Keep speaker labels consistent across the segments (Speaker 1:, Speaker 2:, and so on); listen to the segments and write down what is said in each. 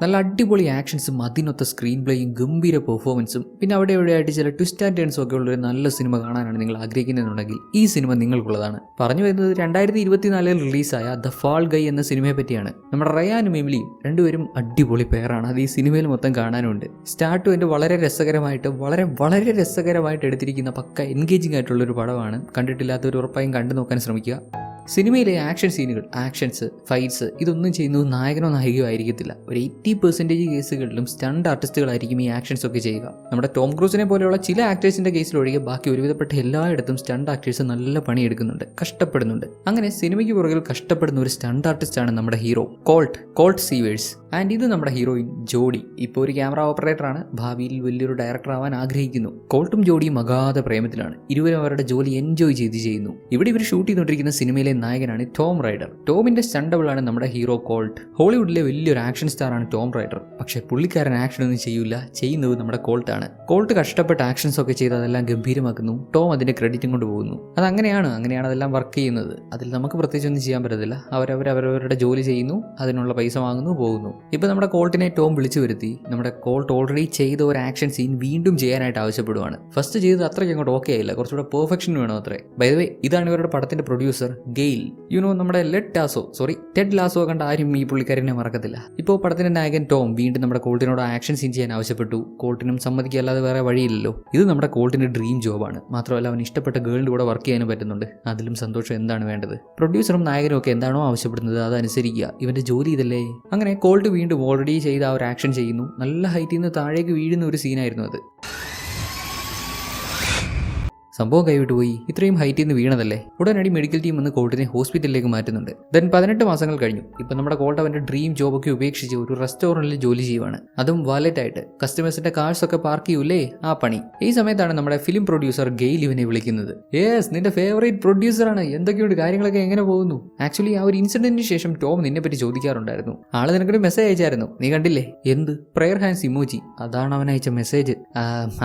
Speaker 1: നല്ല അടിപൊളി ആക്ഷൻസും അതിനൊത്ത സ്ക്രീൻ പ്ലേയും ഗംഭീര പെർഫോമൻസും പിന്നെ അവിടെ എവിടെയായിട്ട് ചില ട്വിസ്റ്റ് ആൻഡ് ടേൺസും ഒക്കെ ഉള്ള ഒരു നല്ല സിനിമ കാണാനാണ് നിങ്ങൾ ആഗ്രഹിക്കുന്നതെന്നുണ്ടെങ്കിൽ ഈ സിനിമ നിങ്ങൾക്കുള്ളതാണ്. പറഞ്ഞു വരുന്നത് 2024 റിലീസായ ദ ഫാൾ ഗൈ എന്ന സിനിമയെ പറ്റിയാണ്. നമ്മുടെ റയാനും എമിലിയും രണ്ടുപേരും അടിപൊളി പേരാണ്. അത് ഈ സിനിമയിൽ മൊത്തം കാണാനുണ്ട്. സ്റ്റാർട്ട് ടു എൻഡ് വളരെ രസകരമായിട്ട് വളരെ രസകരമായിട്ട് എടുത്തിരിക്കുന്ന പക്ക എൻഗേജിംഗ് ആയിട്ടുള്ളൊരു പടമാണ്. കണ്ടിട്ടില്ലാത്തവർ ഉറപ്പായും കണ്ടു നോക്കാൻ ശ്രമിക്കുക. സിനിമയിലെ ആക്ഷൻ സീനുകൾ, ആക്ഷൻസ്, ഫൈറ്റ്സ് ഇതൊന്നും ചെയ്യുന്നത് നായകനോ നായികയോ ആയിരിക്കത്തില്ല. ഒരു 80% കേസുകളിലും സ്റ്റണ്ട് ആർട്ടിസ്റ്റുകളായിരിക്കും ഈ ആക്ഷൻസ് ഒക്കെ ചെയ്യുക. നമ്മുടെ ടോം ക്രൂസിനെ പോലെയുള്ള ചില ആക്ടേഴ്സിന്റെ കേസിലൊഴികെ ബാക്കി ഒരുവിധപ്പെട്ട എല്ലായിടത്തും സ്റ്റണ്ട് ആക്ടേഴ്സ് നല്ല പണിയെടുക്കുന്നുണ്ട്, കഷ്ടപ്പെടുന്നുണ്ട്. അങ്ങനെ സിനിമയ്ക്ക് പുറകിൽ കഷ്ടപ്പെടുന്ന ഒരു സ്റ്റണ്ട് ആർട്ടിസ്റ്റാണ് നമ്മുടെ ഹീറോ കോൾട്ട് സീവേഴ്സ്. ആൻഡ് ഇത് നമ്മുടെ ഹീറോയിൻ ജോഡി. ഇപ്പോൾ ഒരു ക്യാമറ ഓപ്പറേറ്ററാണ്, ഭാവിയിൽ വലിയൊരു ഡയറക്ടർ ആവാൻ ആഗ്രഹിക്കുന്നു. കോൾട്ടും ജോഡിയും അഗാധ പ്രേമത്തിലാണ്. ഇരുവരും അവരുടെ ജോലി എൻജോയ് ചെയ്യുന്നു. ഇവിടെ ഇവർ ഷൂട്ട് ചെയ്തുകൊണ്ടിരിക്കുന്ന സിനിമയിലെ നായകനാണ് ടോം റൈഡർ. ടോമിന്റെ സ്റ്റണ്ടബിളാണ് നമ്മുടെ ഹീറോ കോൾട്ട്. ഹോളിവുഡിലെ വലിയൊരു ആക്ഷൻ സ്റ്റാറാണ് ടോം റൈഡർ. പക്ഷേ പുള്ളിക്കാരൻ ആക്ഷൻ ഒന്നും ചെയ്യൂല, ചെയ്യുന്നത് നമ്മുടെ കോൾട്ടാണ്. കോൾട്ട് കഷ്ടപ്പെട്ട ആക്ഷൻസ് ഒക്കെ ചെയ്ത് അതെല്ലാം ഗംഭീരമാക്കുന്നു. ടോം അതിന്റെ ക്രെഡിറ്റും കൊണ്ട് പോകുന്നു. അങ്ങനെയാണ് അതെല്ലാം വർക്ക് ചെയ്യുന്നത്. അതിൽ നമുക്ക് പ്രത്യേകിച്ച് ഒന്നും ചെയ്യാൻ പറ്റത്തില്ല. അവരവരുടെ ജോലി ചെയ്യുന്നു, അതിനുള്ള പൈസ വാങ്ങുന്നു, പോകുന്നു. ഇപ്പൊ നമ്മുടെ കോൾട്ടിനെ ടോം വിളിച്ചു വരുത്തി നമ്മുടെ കോൾട്ട് ഓൾറെഡി ചെയ്ത ഒരു ആക്ഷൻ സീൻ വീണ്ടും ചെയ്യാനായിട്ട് ആവശ്യപ്പെടുവാണ്. ഫസ്റ്റ് ചെയ്തത് അത്രയ്ക്ക് അങ്ങോട്ട് ഓക്കെ ആയില്ല, കുറച്ചുകൂടെ പെർഫെക്ഷൻ വേണം അത്രേ. ബൈ ദ വേ, ഇതാണ് ഇവരുടെ പടത്തിന്റെ പ്രൊഡ്യൂസർ ഗെയിൽ. നമ്മുടെ ടെഡ് ലാസോ കണ്ട ആരും ഈ പുള്ളിക്കാരനെ മറക്കത്തില്ല. ഇപ്പോൾ പടത്തിന്റെ നായകൻ ടോം വീണ്ടും നമ്മുടെ കോൾട്ടിനോട് ആക്ഷൻ സീൻ ചെയ്യാൻ ആവശ്യപ്പെട്ടു. കോൾട്ടിനും സമ്മതിക്കല്ലാതെ വേറെ വഴിയില്ലല്ലോ. ഇത് നമ്മുടെ കോൾട്ടിന്റെ ഡ്രീം ജോബാണ്. മാത്രമല്ല അവൻ ഇഷ്ടപ്പെട്ട ഗേളിന്റെ കൂടെ വർക്ക് ചെയ്യാനും പറ്റുന്നുണ്ട്. അതിലും സന്തോഷം എന്താണ് വേണ്ടത്? പ്രൊഡ്യൂസറും നായകനും ഒക്കെ എന്താണോ ആവശ്യപ്പെടുന്നത് അതനുസരിക്കുക. ഇവന്റെ ജോലി ഇതല്ലേ. അങ്ങനെ കോൾട്ട് വീണ്ടും ഓൾറെഡി ചെയ്ത ആ ഒരു ആക്ഷൻ ചെയ്യുന്നു. നല്ല ഹൈറ്റിൽ നിന്ന് താഴേക്ക് വീഴുന്ന ഒരു സീനായിരുന്നു അത്. സംഭവം കൈവിട്ട് പോയി. ഇത്രയും ഹൈറ്റിൽ നിന്ന് വീണതല്ലേ. ഉടനടി മെഡിക്കൽ ടീം വന്ന് കോൾട്ടിനെ ഹോസ്പിറ്റലിലേക്ക് മാറ്റുന്നുണ്ട്. ദെൻ 18 മാസങ്ങൾ കഴിഞ്ഞു. ഇപ്പം നമ്മുടെ കോൾട്ട് അവന്റെ ഡ്രീം ജോബൊക്കെ ഉപേക്ഷിച്ച് ഒരു റെസ്റ്റോറന്റിൽ ജോലി ചെയ്യുവാണ്. അതും വാലറ്റായിട്ട്. കസ്റ്റമേഴ്സിന്റെ കാർസ് ഒക്കെ പാർക്ക് ചെയ്യൂലേ, ആ പണി. ഈ സമയത്താണ് നമ്മുടെ ഫിലിം പ്രൊഡ്യൂസർ ഗെയിൽ ഇവനെ വിളിക്കുന്നത്. യെസ്, നിന്റെ ഫേവറേറ്റ് പ്രൊഡ്യൂസറാണ്. എന്തൊക്കെയുണ്ട്, കാര്യങ്ങളൊക്കെ എങ്ങനെ പോകുന്നു? ആക്ച്വലി ആ ഒരു ഇൻസിഡന്റിന് ശേഷം ടോം നിന്നെ പറ്റി ചോദിക്കാറുണ്ടായിരുന്നു. ആള് നിനക്കൊരു മെസ്സേജ് അയച്ചായിരുന്നു, നീ കണ്ടില്ലേ? എന്ത്? Prayer hands emoji. അതാണ് അവൻ അയച്ച മെസ്സേജ്.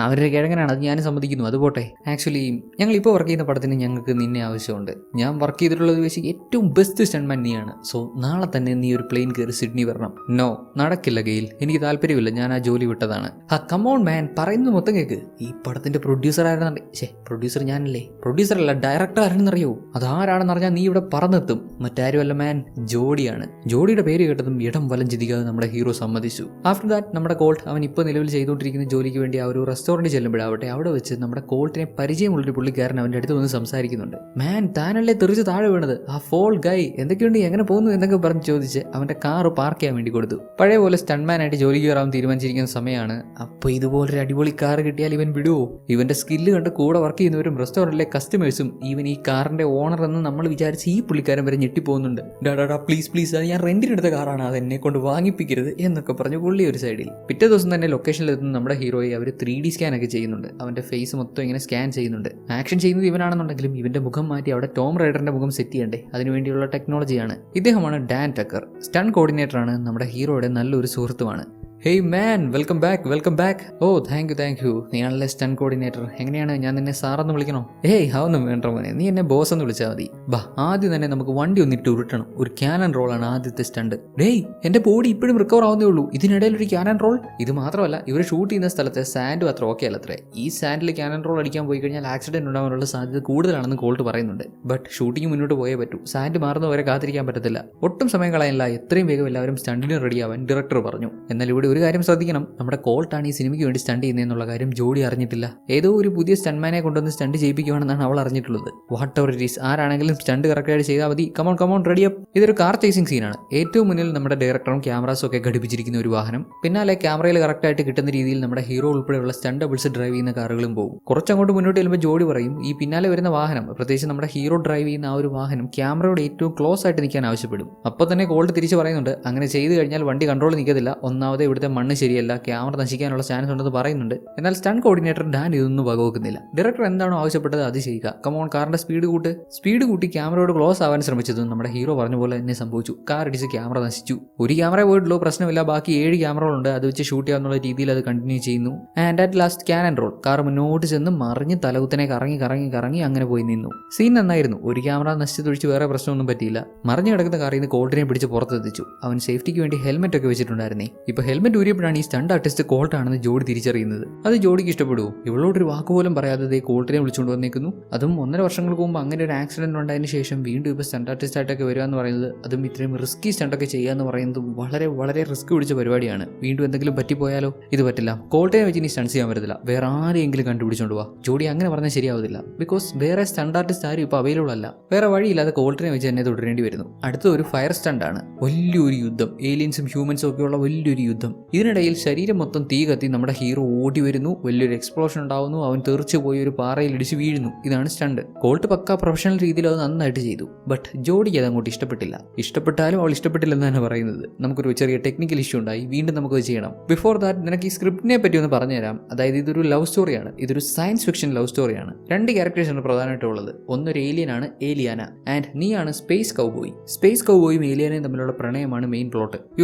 Speaker 1: അവരുടെ കിഴങ്ങനാണ്, അത് ഞാൻ സമ്മതിക്കുന്നു. അത് പോട്ടെ. ആക്ച്വലി ഞങ്ങൾ ഇപ്പോൾ വർക്ക് ചെയ്യുന്ന പടത്തിന് ഞങ്ങൾക്ക് നിന്നെ ആവശ്യമുണ്ട്. ഞാൻ വർക്ക് ചെയ്തിട്ടുള്ളത് വെച്ച് ഏറ്റവും ബെസ്റ്റ് സ്റ്റണ്ട്മാൻ നീയാണ്. സോ നാളെ തന്നെ നീ ഒരു പ്ലെയിൻ കയറി സിഡ്നി വരണം. നോ, നടക്കില്ല ഗെയിൽ, എനിക്ക് താല്പര്യമില്ല. ഞാൻ ആ ജോലി വിട്ടതാണ്. കമോൺ മാൻ, പറയുന്നത് മൊത്തം കേക്ക്. ഈ പടത്തിന്റെ പ്രൊഡ്യൂസർ ആരെന്നറിയ പ്രൊഡ്യൂസർ ഞാനല്ലേ. പ്രൊഡ്യൂസർ അല്ല, ഡയറക്ടർ ആരെന്നറിയോ? അതാരാണെന്ന് അറിഞ്ഞാൽ നീ ഇവിടെ പറന്നെത്തും. മറ്റാരുമല്ല മാൻ, ജോഡിയാണ്. ജോഡിയുടെ പേര് കേട്ടതും ഇടം വലം ചിതിക്കാതെ നമ്മുടെ ഹീറോ സമ്മതിച്ചു. ആഫ്റ്റർ ദാറ്റ് നമ്മുടെ കോൾട്ട് അവൻ ഇപ്പോൾ നിലവിൽ ചെയ്തുകൊണ്ടിരിക്കുന്ന ജോലിക്ക് വേണ്ടി ആ ഒരു റെസ്റ്റോറൻറ്റ് ചെല്ലുമ്പോഴാവട്ടെ അവിടെ വെച്ച് നമ്മുടെ കോൾട്ടിനെ പരിചയമുള്ളൊരു പുള്ളിക്കാരൻ അവൻ്റെ അടുത്ത് വന്ന് സംസാരിക്കുന്നുണ്ട്. മാൻ, താനല്ലേ തെറിച്ച് താഴെ വീണത്? ആ ഫോൾ ഗൈ എന്തൊക്കെയുണ്ട്, എങ്ങനെ പോകുന്നു എന്നൊക്കെ പറഞ്ഞ് ചോദിച്ച് അവൻ്റെ കാറ് പാർക്ക് ചെയ്യാൻ വേണ്ടി കൊടുത്തു. പഴയ പോലെ സ്റ്റണ്ട്മാനായിട്ട് ജോലിക്ക് കയറാൻ തീരുമാനിച്ചിരിക്കുന്ന സമയമാണ്. അപ്പോൾ ഇതുപോലൊരു അടിപൊളി കാർ കിട്ടിയാൽ ഇവൻ വിടുവോ? ഇവന്റെ സ്കില്ല് കണ്ട് കൂടെ വർക്ക് ചെയ്യുന്നവരും റെസ്റ്റോറൻറ്റിലെ കസ്റ്റമേഴ്സും ഇവൻ ഈ കാറിന്റെ ഓണർ എന്ന് നമ്മൾ വിചാരിച്ച് ഈ പുള്ളിക്കാരൻ വരെ ഞെട്ടിപ്പോകുന്നുണ്ട്. ഡാ പ്ലീസ് അത് ഞാൻ റെന്റിനെടുത്ത കാറാണ്, അത് എന്നെ കൊണ്ട് വാങ്ങിപ്പിക്കരുത് എന്നൊക്കെ പറഞ്ഞു പുള്ളി ഒരു സൈഡിൽ. പിറ്റേ ദിവസം തന്നെ ലൊക്കേഷനിലെത്തുന്ന നമ്മുടെ ഹീറോയെ അവർ 3D സ്കാൻ ഒക്കെ ചെയ്യുന്നുണ്ട്. അവന്റെ ഫേസ് മൊത്തം ഇങ്ങനെ സ്കാൻ ചെയ്യുന്നുണ്ട്. ആക്ഷൻ ചെയ്യുന്നത് ഇവനാണെന്നുണ്ടെങ്കിലും ഇവന്റെ മുഖം മാറ്റി അവിടെ ടോം റൈഡറിന്റെ മുഖം സെറ്റ് ചെയ്യണ്ടേ, അതിനുവേണ്ടിയുള്ള ടെക്നോളജിയാണ്. ഇദ്ദേഹമാണ് ഡാൻ ടക്കർ. സ്റ്റൺ കോർഡിനേറ്ററാണ്. നമ്മുടെ ഹീറോയുടെ നല്ലൊരു സുഹൃത്തുമാണ്. Hey man, welcome back. Oh thank you. നീയാണല്ലേ സ്റ്റൺ കോർഡിനേറ്റർ. എങ്ങനെയാണ്, ഞാൻ നിന്നെ സാറെന്ന് വിളിക്കണോ? അതൊന്നും വേണ്ട മോനെ, നീ എന്നെ ബോസ് എന്ന് വിളിച്ചാൽ മതി. ആദ്യം തന്നെ നമുക്ക് വണ്ടി ഒന്നിട്ട് ഉരുട്ടണം. ഒരു ക്യാനൻ റോളാണ് ആദ്യത്തെ സ്റ്റണ്ട്. എന്റെ ബോഡി ഇപ്പോഴും റിക്കവർ ആവുന്നേ ഉള്ളൂ, ഇതിനിടയിൽ ഒരു ക്യാനൻ റോൾ? ഇത് മാത്രമല്ല, ഇവർ ഷൂട്ട് ചെയ്യുന്ന സ്ഥലത്തെ സാൻഡ് അത്ര ഓക്കെ അല്ലത്രേ. ഈ സാൻഡിൽ ക്യാനൻ റോൾ അടിക്കാൻ പോയി കഴിഞ്ഞാൽ ആക്സിഡന്റ് ഉണ്ടാവാനുള്ള സാധ്യത കൂടുതലാണെന്ന് കോൾട്ട് പറയുന്നുണ്ട്. ബട്ട് ഷൂട്ടിംഗ് മുന്നോട്ട് പോയേ പറ്റൂ. സാൻഡ് മാറുന്നവരെ കാത്തിരിക്കാൻ പറ്റത്തില്ല. ഒട്ടും സമയം കളയാനില്ല, എത്രയും വേഗം എല്ലാവരും സ്റ്റണ്ടിന് റെഡിയാവാൻ ഡയറക്ടർ പറഞ്ഞു. എന്നാൽ ഇവിടെ ഒരു കാര്യം ശ്രദ്ധിക്കണം, നമ്മുടെ കോൾട്ടാണ് ഈ സിനിമയ്ക്ക് വേണ്ടി സ്റ്റണ്ട് ചെയ്യുന്നതെന്നുള്ള കാര്യം ജോഡി അറിഞ്ഞിട്ടില്ല. ഏതോ ഒരു പുതിയ സ്റ്റണ്ട്മാനെ കൊണ്ടുവന്ന് സ്റ്റണ്ട് ചെയ്യിപ്പിക്കുകയാണെന്നാണ് അവൾ അറിഞ്ഞിട്ടുള്ളത്. വാട്ട് എവർ ഇറ്റ് ഈസ്, ആരാണെങ്കിലും സ്റ്റണ്ട് കറക്റ്റായിട്ട് ചെയ്താൽ മതി. Come on ready up. ഇതൊരു കാർ ചേസിംഗ് സീനാണ്. ഏറ്റവും മുന്നിൽ നമ്മുടെ ഡയറക്ടറും ക്യാമറാസും ഒക്കെ ഘടിപ്പിച്ചിരിക്കുന്ന ഒരു വാഹനം. പിന്നാലെ ക്യാമറയിൽ കറക്റ്റായിട്ട് കിട്ടുന്ന രീതിയിൽ നമ്മുടെ ഹീറോ ഉൾപ്പെടെയുള്ള സ്റ്റണ്ട് ഡബിൾസ് ഡ്രൈവ് ചെയ്യുന്ന കാറുകളും പോകും. കുറച്ചങ്ങോട്ട് മുന്നോട്ട് ചെല്ലുമ്പോൾ ജോഡി പറയും ഈ പിന്നാലെ വരുന്ന വാഹനം, പ്രത്യേകിച്ച് നമ്മുടെ ഹീറോ ഡ്രൈവ് ചെയ്യുന്ന ആ ഒരു വാഹനം ക്യാമറയോട് ഏറ്റവും ക്ലോസ് ആയിട്ട് നിൽക്കാൻ ആവശ്യപ്പെടും. അപ്പോൾ തന്നെ കോൾട്ട് തിരിച്ച് പറയുന്നുണ്ട്, അങ്ങനെ ചെയ്തു കഴിഞ്ഞാൽ വണ്ടി കൺട്രോൾ നിൽക്കത്തില്ല. ഒന്നാമത് ഇവിടെ ഇവിടുത്തെ മണ്ണ് ശരിയല്ല, ക്യാമറ നശിക്കാനുള്ള ചാൻസ് ഉണ്ടെന്ന് പറയുന്നുണ്ട്. എന്നാൽ സ്റ്റൺ കോർഡിനേറ്റർ ഡാൻ ഇതൊന്നും വകവെക്കുന്നില്ല. ഡയറക്ടർ എന്താണോ ആവശ്യപ്പെട്ടത് അത് ചെയ്യുക, കമോൺ കാറിന്റെ സ്പീഡ് കൂട്ടി ക്യാമറയോട് ക്ലോസ് ആവാൻ ശ്രമിച്ചതും നമ്മുടെ ഹീറോ പറഞ്ഞ പോലെ തന്നെ സംഭവിച്ചു. കാർ ഇടിച്ച് ക്യാമറ നശിച്ചു. ഒരു ക്യാമറ പോയിട്ടുള്ളൂ, പ്രശ്നമില്ല, ബാക്കി 7 ക്യാമറകളുണ്ട്, അത് വെച്ച് ഷൂട്ട് ചെയ്യാവുന്ന രീതിയിൽ അത് കണ്ടിന്യൂ ചെയ്യുന്നു. And at last can and roll. Car മുന്നോട്ട് ചെന്ന് മറിഞ്ഞ് തലകുത്തനെ കറങ്ങി അങ്ങനെ പോയി നിന്നു. സീൻ നന്നായിരുന്നു. ഒരു ക്യാമറ നശിച്ചതൊഴിച്ച് വേറെ പ്രശ്നമൊന്നും പറ്റിയില്ല. മറിഞ്ഞു കിടക്കുന്ന കാറിൽ നിന്ന് കോൾട്ടിനെ പിടിച്ച് പുറത്തെത്തിച്ചു. അവൻ സേഫ്റ്റിക്ക് വേണ്ടി ഹെൽമെറ്റ് ഒക്കെ വെച്ചിട്ടുണ്ടായിരുന്നേ. ഇപ്പൊ ഹെൽമെറ്റ് ഊരിയപ്പോഴാണ് ഈ സ്റ്റണ്ട് ആർട്ടിസ്റ്റ് കോൾട്ട് ആണെന്ന് ജോഡി തിരിച്ചറിയുന്നത്. അത് ജോഡിക്ക് ഇഷ്ടപ്പെടുവോ? ഇവളോടൊരു വാക്കുപോലും പറയാതെ കോൾട്ടിനെ വിളിച്ചുകൊണ്ട് വന്നേക്കുന്നു. അതും 1.5 വർഷങ്ങൾക്ക് മുമ്പ് അങ്ങനെ ഒരു ആക്സിഡന്റ് ഉണ്ടായതിനു ശേഷം വീണ്ടും ഇപ്പോൾ സ്റ്റണ്ട് ആർട്ടിസ്റ്റ് ആയിട്ടൊക്കെ വരിക എന്ന് പറയുന്നത്, അതും ഇത്രയും റിസ്കി സ്റ്റണ്ടൊക്കെ ചെയ്യുക എന്ന് പറയുന്നത് വളരെ വളരെ റിസ്ക് പിടിച്ച പരിപാടിയാണ്. വീണ്ടും എന്തെങ്കിലും പറ്റിപ്പോയാലോ? ഇത് പറ്റില്ല, കോൾട്ടിനെ വെച്ച് ഇനി സ്റ്റണ്ട്സ് ചെയ്യാൻ പറ്റില്ല, വേറെ ആരെയെങ്കിലും കണ്ടുപിടിച്ചോണ്ട് പോവാ. ജോഡി അങ്ങനെ പറഞ്ഞാൽ ശരിയാവത്തില്ല. ബിക്കോസ് വേറെ സ്റ്റണ്ട് ആർട്ടിസ്റ്റ് ആരും ഇപ്പോൾ അവൈലബിൾ അല്ല. വേറെ വഴിയില്ലാതെ കോൾട്ടിനെ വെച്ച് തന്നെ തുടരേണ്ടി വരുന്നു. അടുത്ത ഒരു ഫയർ സ്റ്റണ്ടാണ്. വലിയൊരു യുദ്ധം, ഏലിയൻസും ഹ്യൂമൻസും ഒക്കെയുള്ള വലിയൊരു യുദ്ധം. ഇതിനിടയിൽ ശരീരം മൊത്തം തീ കത്തി നമ്മുടെ ഹീറോ ഓടി വരുന്നു. വലിയൊരു എക്സ്പ്ലോഷൻ ഉണ്ടാവുന്നു. അവൻ തെറിച്ചു പോയി ഒരു പാറയിൽ ഇടിച്ച് വീഴുന്നു. ഇതാണ് സ്റ്റണ്ട്. കോൾട്ട് പക്ക പ്രൊഫഷണൽ രീതിയിൽ അത് നന്നായിട്ട് ചെയ്തു. ബട്ട് ജോഡിക്ക് അത് അങ്ങോട്ട് ഇഷ്ടപ്പെട്ടില്ല. ഇഷ്ടപ്പെട്ടാലും അവൾ ഇഷ്ടപ്പെട്ടില്ലെന്ന് തന്നെ പറയുന്നത്. നമുക്കൊരു ചെറിയ ടെക്നിക്കൽ ഇഷ്യൂ ഉണ്ടായി, വീണ്ടും നമുക്കത് ചെയ്യണം. ബിഫോർ ദാറ്റ് നിനക്ക് ഈ സ്ക്രിപ്റ്റിനെ പറ്റി ഒന്ന് പറഞ്ഞുതരാം. അതായത് ഇതൊരു ലവ് സ്റ്റോറിയാണ്. ഇതൊരു സയൻസ് ഫിക്ഷൻ ലവ് സ്റ്റോറിയാണ്. 2 ക്യാരക്ടേഴ്സാണ് പ്രധാനമായിട്ടുള്ളത്. ഒന്നൊരു ഏലിയനാണ്, ഏലിയാന, ആൻഡ് നീയാണ് സ്പേസ് കൗബോയ്. സ്പേസ് കൗബോയും ഏലിയാനയും തമ്മിലുള്ള പ്രണയമാണ് മെയിൻ പ്ലോട്ട്.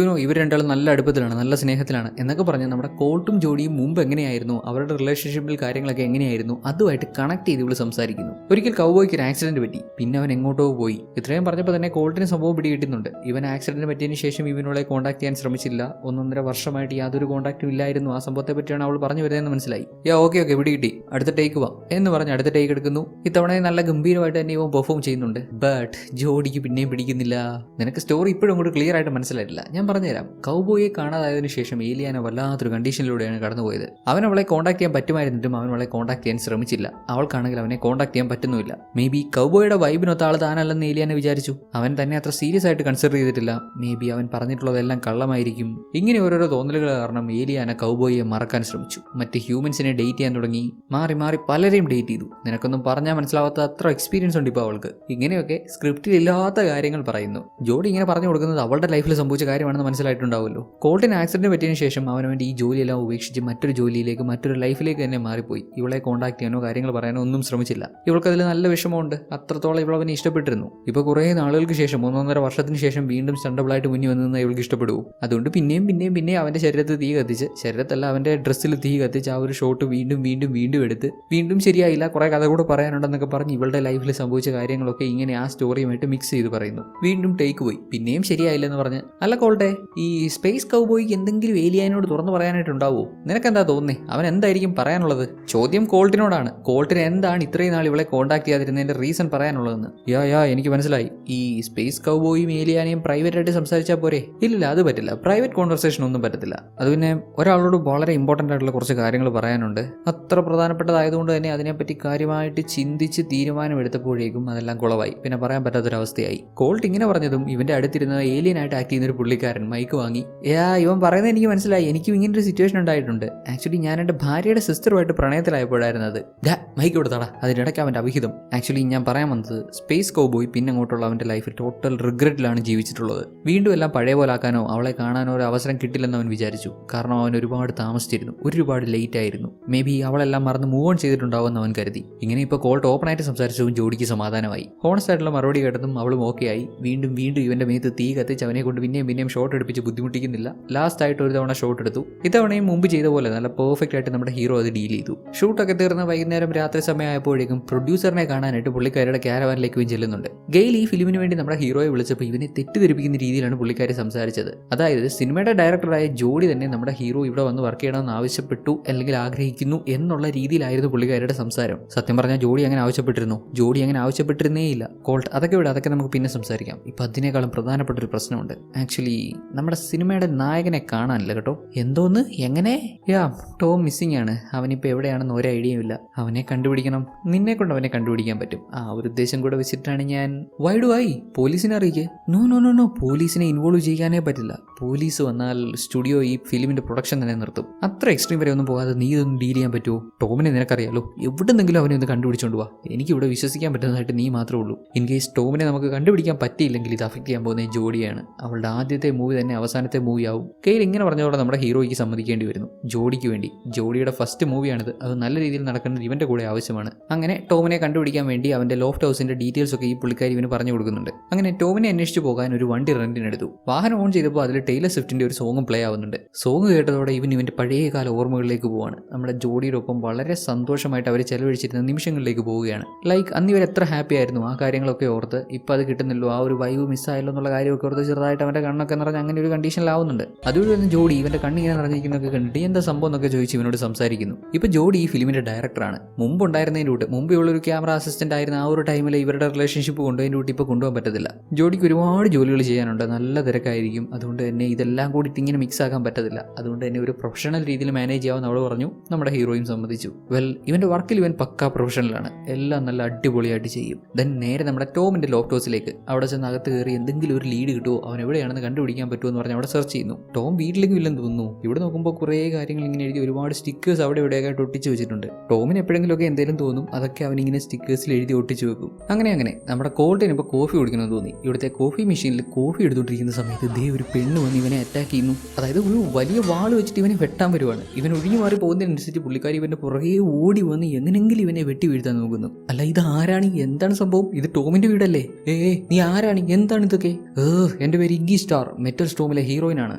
Speaker 1: ഇവർ രണ്ടാളും നല്ല അടുപ്പത്തിലാണ്, നല്ല സ്നേഹത്തിലാണ് എന്നൊക്കെ പറഞ്ഞ് നമ്മുടെ കോൾട്ടും ജോഡിയും മുമ്പ് എങ്ങനെയായിരുന്നു, അവരുടെ റിലേഷൻഷിപ്പിൽ കാര്യങ്ങളൊക്കെ എങ്ങനെയായിരുന്നു, അതുമായിട്ട് കണക്ട് ചെയ്ത് ഇവള് സംസാരിക്കുന്നു. ഒരിക്കൽ കൗബോയ്ക്ക് ഒരു ആക്സിഡന്റ് പറ്റി. പിന്നെ അവൻ എങ്ങോട്ടോ പോയി. ഇത്രയും പറഞ്ഞപ്പോൾ തന്നെ കോൾട്ടിന് സംഭവം പിടികിട്ടുന്നുണ്ട്. ഇവൻ ആക്സിഡന്റ് പറ്റിയതിന് ശേഷം ഇവനോളെ കോൺടാക്ട് ചെയ്യാൻ ശ്രമിച്ചില്ല. 1.5 വർഷമായിട്ട് യാതൊരു കോൺടാക്റ്റും ഇല്ലായിരുന്നു. ആ സംഭവത്തെ പറ്റിയാണ് അവൾ പറഞ്ഞു വരുന്നതെന്ന് മനസ്സിലായി. ഓക്കെ പിടികിട്ടി, അടുത്ത ടേക്ക് വാ എന്ന് പറഞ്ഞ് അടുത്ത ടേക്ക് എടുക്കുന്നു. ഇത്തവണ നല്ല ഗംഭീരമായിട്ട് തന്നെ ഇവൻ പെർഫോം ചെയ്യുന്നുണ്ട്. ബട്ട് ജോഡിക്ക് പിന്നെയും പിടിക്കുന്നില്ല. നിനക്ക് സ്റ്റോറി ഇപ്പോഴും അങ്ങോട്ട് ക്ലിയർ ആയിട്ട് മനസ്സിലായിട്ടില്ല. ഞാൻ പറഞ്ഞുതരാം. കൗബോയെ കാണാതായതിനു ശേഷം ഏലിയാന വല്ലാത്തൊരു കണ്ടീഷനിലൂടെയാണ് കടന്നുപോയത്. അവൻ അവളെ കോൺടാക്ട് ചെയ്യാൻ പറ്റുമായിരുന്നിട്ടും അവൻ അവളെ കോൺടാക്ട് ചെയ്യാൻ ശ്രമിച്ചില്ല. അവൾക്കാണെങ്കിൽ അവനെ കോൺടാക്ട് ചെയ്യാൻ പറ്റുന്നില്ല. മേ ബി കൗബോയുടെ വൈബിനൊത്ത ആൾ താനല്ലെന്ന് ഏലിയാന വിചാരിച്ചു. അവൻ തന്നെ അത്ര സീരിയസ് ആയിട്ട് കൺസിഡർ ചെയ്തിട്ടില്ല. മേ ബി അവൻ പറഞ്ഞിട്ടുള്ളതെല്ലാം കള്ളമായിരിക്കും. ഇങ്ങനെ ഓരോരോ തോന്നലുകൾ കാരണം ഏലിയാന കൗബോയെ മറക്കാൻ ശ്രമിച്ചു. മറ്റ് ഹ്യൂമൻസിനെ ഡേറ്റ് ചെയ്യാൻ തുടങ്ങി. മാറി മാറി പലരെയും ഡേറ്റ് ചെയ്തു. നിനക്കൊന്നും പറഞ്ഞാൽ മനസ്സിലാവാത്ത അത്ര എക്സ്പീരിയൻസ് ഉണ്ട് ഇപ്പോൾ അവൾക്ക്. ഇങ്ങനെയൊക്കെ സ്ക്രിപ്റ്റിൽ ഇല്ലാത്ത കാര്യങ്ങൾ പറയുന്നു. ജോഡി ഇങ്ങനെ പറഞ്ഞു കൊടുക്കുന്നത് അവളുടെ ലൈഫിൽ സംഭവിച്ച കാര്യമാണെന്ന് മനസ്സിലായിട്ടുണ്ടാവുമല്ലോ. കോൾട്ടിന് ആക്സിഡന്റ് പറ്റിയതിനു ശേഷം അവനവൻ്റെ ഈ ജോലിയെല്ലാം ഉപേക്ഷിച്ച് മറ്റൊരു ജോലിയിലേക്ക്, മറ്റൊരു ലൈഫിലേക്ക് തന്നെ മാറിപ്പോയി. ഇവളെ കോൺടാക്ട് ചെയ്യാനോ കാര്യങ്ങൾ പറയാനോ ഒന്നും ശ്രമിച്ചില്ല. ഇവൾക്കതിൽ നല്ല വിഷമമുണ്ട്. അത്രത്തോളം ഇവളവനെ ഇഷ്ടപ്പെട്ടിരുന്നു. ഇപ്പോൾ കുറേ നാളുകൾക്ക് ശേഷം, 1.5 വർഷത്തിന് ശേഷം വീണ്ടും സ്റ്റണ്ടബിളായിട്ട് മുന്നിൽ വന്നു ഇവൾക്ക് ഇഷ്ടപ്പെടുവോ? അതുകൊണ്ട് പിന്നെയും അവൻ്റെ ശരീരത്തിൽ തീ കത്തിച്ച്, ശരീരത്തല്ല അവൻ്റെ ഡ്രസ്സിൽ തീ കത്തിച്ച് ആ ഒരു ഷോട്ട് വീണ്ടും എടുത്ത് വീണ്ടും ശരിയായില്ല, കുറേ കഥ കൂടെ പറയാനുണ്ടെന്നൊക്കെ പറഞ്ഞ് ഇവളുടെ ലൈഫിൽ സംഭവിച്ച കാര്യങ്ങളൊക്കെ ഇങ്ങനെ ആ സ്റ്റോറിയുമായിട്ട് മിക്സ് ചെയ്ത് പറയുന്നു. വീണ്ടും ടേക്ക് പോയി, പിന്നെയും ശരിയായില്ലെന്ന് പറഞ്ഞ്. അല്ല കോൾട്ടെ, ഈ സ്പേസ് കൗബോയ്ക്ക് എന്തെങ്കിലും ഏലിയാനോട് തുറന്നു പറയാനായിട്ടുണ്ടാവോ? നിനക്കെന്താ തോന്നുന്നേ? അവൻ എന്തായിരിക്കും പറയാനുള്ളത്? ചോദ്യം കോൾട്ടിനോടാണ്. കോൾട്ടിന് എന്താണ് ഇത്രയും നാൾ ഇവളെ കോൺടാക്ട് ചെയ്യാതിരുന്നതിന്റെ റീസൺ പറയാനുള്ളതെന്ന്. എനിക്ക് മനസ്സിലായി. ഈ സ്പേസ് കൗബോയും ഏലിയാനയും പ്രൈവറ്റ് ആയിട്ട് സംസാരിച്ചാൽ പോരെ? ഇല്ല, അത് പറ്റില്ല. പ്രൈവറ്റ് കോൺവെർസേഷൻ ഒന്നും പറ്റത്തില്ല. അത് പിന്നെ ഒരാളോട് വളരെ ഇമ്പോർട്ടൻ്റ് ആയിട്ടുള്ള കുറച്ച് കാര്യങ്ങൾ പറയാനുണ്ട്. അത്ര പ്രധാനപ്പെട്ടതായതുകൊണ്ട് തന്നെ അതിനെപ്പറ്റി കാര്യമായിട്ട് ചിന്തിച്ച് തീരുമാനമെടുത്തപ്പോഴേക്കും അതെല്ലാം കുളവായി. പിന്നെ പറയാൻ പറ്റാത്തൊരവസ്ഥയായി. കോൾട്ട് ഇങ്ങനെ പറഞ്ഞതും ഇവന്റെ അടുത്തിരുന്ന ഏലിയനായിട്ട് ആക്ട് ചെയ്യുന്ന ഒരു പുള്ളിക്കാരൻ മൈക്ക് വാങ്ങി, ഇവൻ പറയുന്നത് എനിക്ക് മനസ്സിലായി, എനിക്കും ഇങ്ങനൊരു സിറ്റുവേഷൻ ഉണ്ടായിട്ടുണ്ട്. ആക്ച്വലി ഞാൻ എൻ്റെ ഭാര്യയുടെ സിസ്റ്ററുമായിട്ട് പ്രണയത്തിലായപ്പോഴായിരുന്നു അത്. മൈക്ക് കൊടുത്താടാ. അതിനിടയ്ക്ക് അവൻ്റെ അവിഹിതം. ആക്ച്വലി ഞാൻ പറയാൻ വന്നത്, സ്പേസ് കൗബോയ് പിന്നെ അങ്ങോട്ടുള്ള അവൻ്റെ ലൈഫിൽ ടോട്ടൽ റിഗ്രറ്റിലാണ് ജീവിച്ചിട്ടുള്ളത്. വീണ്ടും എല്ലാം പഴയ പോലെ ആക്കാനോ അവളെ കാണാനോ ഒരു അവസരം കിട്ടില്ലെന്ന് അവൻ വിചാരിച്ചു. കാരണം അവൻ ഒരുപാട് താമസിച്ചിരുന്നു, ഒരുപാട് ലേറ്റ് ആയിരുന്നു. മേ ബി അവളെല്ലാം മറന്ന് മൂവ് ഓൺ ചെയ്തിട്ടുണ്ടാവുമെന്ന് അവൻ കരുതി. ഇങ്ങനെ ഇപ്പോൾ കോൾട്ട് ഓപ്പണായിട്ട് സംസാരിച്ചതും ജോഡിക്ക് സമാധാനമായി. ഹോണസ്റ്റ് ആയിട്ടുള്ള മറുപടി കേട്ടതും അവളും ഓക്കെ ആയി. വീണ്ടും ഇവന്റെ മേത്ത് തീ കത്തിച്ച് അവനെ കൊണ്ട് പിന്നെയും ഷോട്ട് എടുപ്പിച്ച് ബുദ്ധിമുട്ടിക്കുന്നില്ല. ലാസ്റ്റ് ആയിട്ട് ഒരു തവണ ഷോട്ട് എടുത്തു. ഇത്തവണയും മുമ്പ് ചെയ്ത പോലെ നല്ല പെർഫെക്റ്റ് ആയിട്ട് നമ്മുടെ ഹീറോ അത് ഡീൽ ചെയ്തു. ഷൂട്ടൊക്കെ തീർന്ന് വൈകുന്നേരം രാത്രി സമയമായപ്പോഴേക്കും പ്രൊഡ്യൂസറിനെ കാണാനായിട്ട് പുള്ളിക്കാരുടെ ക്യാരവാനിലേക്ക് ചെല്ലുന്നുണ്ട്. ഗെയിൽ ഈ ഫിലിമിന് വേണ്ടി നമ്മുടെ ഹീറോയെ വിളിച്ചപ്പോൾ ഇവനെ തെറ്റിദ്ധരിപ്പിക്കുന്ന രീതിയിലാണ് പുള്ളിക്കാരി സംസാരിച്ചത്. അതായത് സിനിമയുടെ ഡയറക്ടറായ ജോഡി തന്നെ നമ്മുടെ ഹീറോ ഇവിടെ വന്ന് വർക്ക് ചെയ്യണമെന്ന് ആവശ്യപ്പെട്ടു അല്ലെങ്കിൽ ആഗ്രഹിക്കുന്നു എന്നുള്ള രീതിയിലായിരുന്നു പുള്ളിക്കാരുടെ സംസാരം. സത്യം പറഞ്ഞാൽ ജോഡി അങ്ങനെ ആവശ്യപ്പെട്ടിരുന്നേ ഇല്ല. കോൾട്ട് അതൊക്കെ നമുക്ക് പിന്നെ സംസാരിക്കാം. ഇപ്പം അതിനേക്കാളും പ്രധാനപ്പെട്ട ഒരു പ്രശ്നമുണ്ട്. ആക്ച്വലി നമ്മുടെ സിനിമയുടെ നായകനെ കാണാനില്ല കേട്ടോ. എന്തോന്ന്? എങ്ങനെ? ടോം മിസ്സിംഗ് ആണ്. അവനിപ്പോൾ എവിടെയാണെന്ന് ഒരു ഐഡിയയും ഇല്ല. അവനെ കണ്ടുപിടിക്കണം. നിന്നെ കൊണ്ട് അവനെ കണ്ടുപിടിക്കാൻ പറ്റും. ആ ഒരു ഉദ്ദേശം കൂടെ വെച്ചിട്ടാണ് ഞാൻ പോലീസിനെ അറിയിക്കേ. നോ പോലീസിനെ ഇൻവോൾവ് ചെയ്യാനേ പറ്റില്ല. പോലീസ് വന്നാൽ സ്റ്റുഡിയോ ഈ ഫിലിമിന്റെ പ്രൊഡക്ഷൻ തന്നെ നിർത്തും. അത്ര എക്സ്ട്രീം വരെ ഒന്നും പോകാതെ നീ ഇതൊന്നും ഡീൽ ചെയ്യാൻ പറ്റുമോ? ടോമിനെ നിനക്കറിയാലോ, എവിടെന്നെങ്കിലും അവനെ ഒന്ന് കണ്ടുപിടിച്ചോണ്ട് പോവാ. എനിക്കിവിടെ വിശ്വസിക്കാൻ പറ്റുന്നതായിട്ട് നീ മാത്രമേ ഉള്ളൂ. ഇൻ കേസ് ടോമിനെ നമുക്ക് കണ്ടുപിടിക്കാൻ പറ്റിയില്ലെങ്കിൽ ഇത് അഫക്ട് ചെയ്യാൻ പോകുന്നത് ജോഡിയാണ്. അവളുടെ ആദ്യത്തെ മൂവി തന്നെ അവസാനത്തെ മൂവി ആവും. കെയിൽ ഗെയിൽ ഇങ്ങനെ പറഞ്ഞതോടെ നമ്മുടെ ഹീറോയ്ക്ക് സമ്മതിക്കേണ്ടി വരുന്നു, ജോഡിക്ക് വേണ്ടി. ജോഡിയുടെ ഫസ്റ്റ് മൂവിയാണിത്, അത് നല്ല രീതിയിൽ നടക്കുന്നത് ഇവന്റെ കൂടെ ആവശ്യമാണ്. അങ്ങനെ ടോമിനെ കണ്ടുപിടിക്കാൻ വേണ്ടി അവന്റെ ലോഫ്റ്റ് ഹൗസിന്റെ ഡീറ്റെയിൽസ് ഒക്കെ ഈ പുള്ളിക്കാരി ഇവന് പറഞ്ഞു കൊടുക്കുന്നുണ്ട്. അങ്ങനെ ടോമിനെ അന്വേഷിച്ച് പോകാൻ ഒരു വണ്ടി റെന്റിനെടുത്തു. വാഹനം ഓൺ ചെയ്തപ്പോൾ അതിൽ ടൈലർ സ്വിഫ്റ്റിന്റെ ഒരു സോങ്ങും പ്ലേ ആവുന്നുണ്ട്. സോങ് കേട്ടതോടെ ഇവന്റെ പഴയകാല ഓർമ്മകളിലേക്ക് പോവാണ്. നമ്മുടെ ജോഡിയുടെ ഒപ്പം വളരെ സന്തോഷമായിട്ട് അവർ ചെലവഴിച്ചിരുന്ന നിമിഷങ്ങളിലേക്ക് പോവുകയാണ്. ലൈക്ക് അന്ന് ഇവർ എത്ര ഹാപ്പി ആയിരുന്നു, ആ കാര്യങ്ങളൊക്കെ ഓർത്ത് ഇപ്പം അത് കിട്ടുന്നില്ലോ, ആ ഒരു വൈബ് മിസ്സായല്ലോ എന്നുള്ള കാര്യമൊക്കെ ഓർത്ത് ചെറുതായിട്ട് അവന്റെ കണ്ണൊക്കെ നിറഞ്ഞ് അങ്ങനെ ഒരു കണ്ടീഷനിലാവുന്നുണ്ട്. അതുവഴി തന്നെ ജോഡി ഇവന്റെ കണ്ണിങ്ങനെ നിറഞ്ഞിരിക്കുന്നൊക്കെ കണ്ടിട്ട് എന്താ സംഭവം എന്നൊക്കെ ചോദിച്ച് ഇവനോട് സംസാരിക്കുന്നു. ഇപ്പൊ ജോഡി ഈ ഫിലിമിന്റെ ഡയറക്ടറാണ്. മുമ്പ് ഉണ്ടായിരുന്നതിൻ്റെ കൂട്ട് മുമ്പ് ഉള്ള ഒരു ക്യാമറ അസിസ്റ്റന്റ് ആയിരുന്ന ആ ഒരു ടൈമിൽ ഇവരുടെ റിലേഷൻഷിപ്പ് കൊണ്ടുപോയതിൻ്റെ കൂട്ടി ഇപ്പോൾ കൊണ്ടുപോകാൻ പറ്റത്തില്ല. ജോഡിക്ക് ഒരുപാട് ജോലികൾ ചെയ്യാനുണ്ട്, നല്ല തിരക്കായിരിക്കും. അതുകൊണ്ട് തന്നെ ഇതെല്ലാം കൂടി ഇങ്ങനെ മിക്സ് ആക്കാൻ പറ്റത്തില്ല. അതുകൊണ്ട് തന്നെ ഒരു പ്രൊഫഷണൽ രീതിയിൽ മാനേജ് ചെയ്യാമെന്ന് അവൾ പറഞ്ഞു. നമ്മുടെ ഹീറോയും സമ്മതിച്ചു. ഇവന്റെ വർക്കിൽ ഇവൻ പക്കാ പ്രൊഫഷണലാണ്, എല്ലാം നല്ല അടിപൊളിയായിട്ട് ചെയ്യും. ദെൻ നേരെ നമ്മുടെ ടോമിന്റെ ലോഫ്റ്റ് ഹൗസിലേക്ക് അവിടെ ചെന്ന് അകത്ത് കയറി എന്തെങ്കിലും ഒരു ലീഡ് കിട്ടുമോ, അവൻ എവിടെയാണെന്ന് കണ്ടുപിടിക്കാൻ പറ്റുമോ എന്ന് പറഞ്ഞ് അവിടെ സെർച്ച് ചെയ്യുന്നു. ടോം വീട്ടിലേക്ക് ഇല്ലെന്ന് തോന്നുന്നു. ഇവിടെ നോക്കുമ്പോൾ കുറേ കാര്യങ്ങൾ ഇങ്ങനെ എഴുതി ഒരുപാട് സ്റ്റിക്കേഴ്സ് അവിടെ ഇവിടെയൊക്കെ ഒട്ടിച്ച് വെച്ചിട്ടുണ്ട്. ടോമിന് എപ്പോഴെങ്കിലുമൊക്കെ എന്തെങ്കിലും തോന്നും, അതൊക്കെ അവൻ ഇങ്ങനെ സ്റ്റിക്കേഴ്സിൽ എഴുതി ഒട്ടിച്ച് വെക്കും. അങ്ങനെ നമ്മുടെ കോൾട്ടിന് ഇപ്പോൾ കോഫി കുടിക്കണമെന്ന് തോന്നി. ഇവിടുത്തെ കോഫി മെഷീനിൽ കോഫി എടുത്തുകൊണ്ടിരിക്കുന്ന സമയത്ത് ദേ ഒരു പെണ്ണ് വന്ന് ഇവനെ അറ്റാക്ക് ചെയ്യുന്നു. അതായത് ഒരു വലിയ വാൾ വെച്ചിട്ട് ഇവനെ വെട്ടാൻ വരുവാണ്. ഇവൻ ഒഴിഞ്ഞു മാറി പോകുന്നതിനനുസരിച്ച് പുള്ളിക്കാരി ഇവന്റെ പുറകെ ഓടി വന്ന് എങ്ങനെങ്കിലും ഇവനെ വെട്ടി വീഴ്ത്താൻ നോക്കുന്നു. അല്ല ഇത് ആരാണ്, എന്താണ് സംഭവം? ഇത് ടോമിന്റെ വീടല്ലേ? നീ ആരാണ്, എന്താണ് ഇതൊക്കെ? എന്റെ പേര് ഇഗ്ഗി സ്റ്റാർ, മെറ്റൽ സ്റ്റോമിലെ ഹീറോയിനാണ്.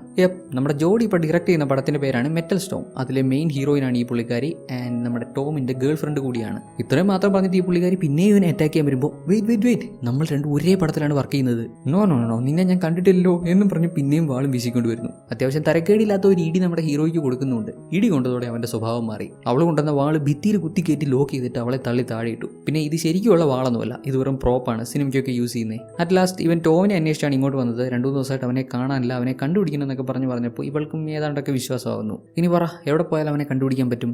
Speaker 1: നമ്മുടെ ജോഡി ഇപ്പോൾ ഡയറക്ട് ചെയ്യുന്ന പടത്തിന്റെ പേരാണ് മെറ്റൽ സ്റ്റോം. അതിലെ മെയിൻ ഹീറോയിനാണ് ഈ പുള്ളിക്കാരി ആൻഡ് നമ്മുടെ ടോമിന്റെ ഗേൾ ഫ്രണ്ട് കൂടിയാണ്. ഇത്രയും മാത്രം പറഞ്ഞിട്ട് ഈ പുള്ളിക്കാരി പിന്നെ ഇവനെ അറ്റാക്ക് ചെയ്യാൻ വരുമ്പോൾ വെയിറ്റ് നമ്മൾ രണ്ടും ഒരേ പടത്തിലാണ് വർക്ക് ചെയ്യുന്നത്. നോ നിന്നെ ഞാൻ കണ്ടിട്ടില്ലല്ലോ എന്നും പറഞ്ഞ് പിന്നെയും വാളും വീശിക്കൊണ്ട് വരുന്നു. അത്യാവശ്യം തരക്കേടില്ലാത്ത ഒരു ഇടി നമ്മുടെ ഹീറോയ്ക്ക് കൊടുക്കുന്നുണ്ട്. ഇടി കൊണ്ടതോടെ അവന്റെ സ്വഭാവം മാറി. അവൾ കൊണ്ടുവന്ന വാള് ഭിത്തിയിൽ കുത്തിക്കയറ്റി ലോക്ക് ചെയ്തിട്ട് അവളെ തള്ളി താഴെയിട്ടു. പിന്നെ ഇത് ശരിക്കുള്ള വാളൊന്നുമല്ല, ഇത് വെറും പ്രോപ്പാണ്, സിനിമയ്ക്കൊക്കെ യൂസ് ചെയ്യുന്നത്. അറ്റ് ലാസ്റ്റ് ഇവൻ ടോമിനെ അന്വേഷിച്ചാണ് ഇങ്ങോട്ട് വന്നത്. 2-3 ദിവസമായിട്ട് അവനെ കാണാനില്ല, അവനെ കണ്ടുപിടിക്കണം എന്നൊക്കെ പറഞ്ഞപ്പോൾ ഇവൾക്കും ഏതാണ്ടൊക്കെ വിശ്വാസമാകുന്നു. ഇനി പറ എവിടെ പോയാൽ അവനെ കണ്ടുപിടിക്കാൻ പറ്റും?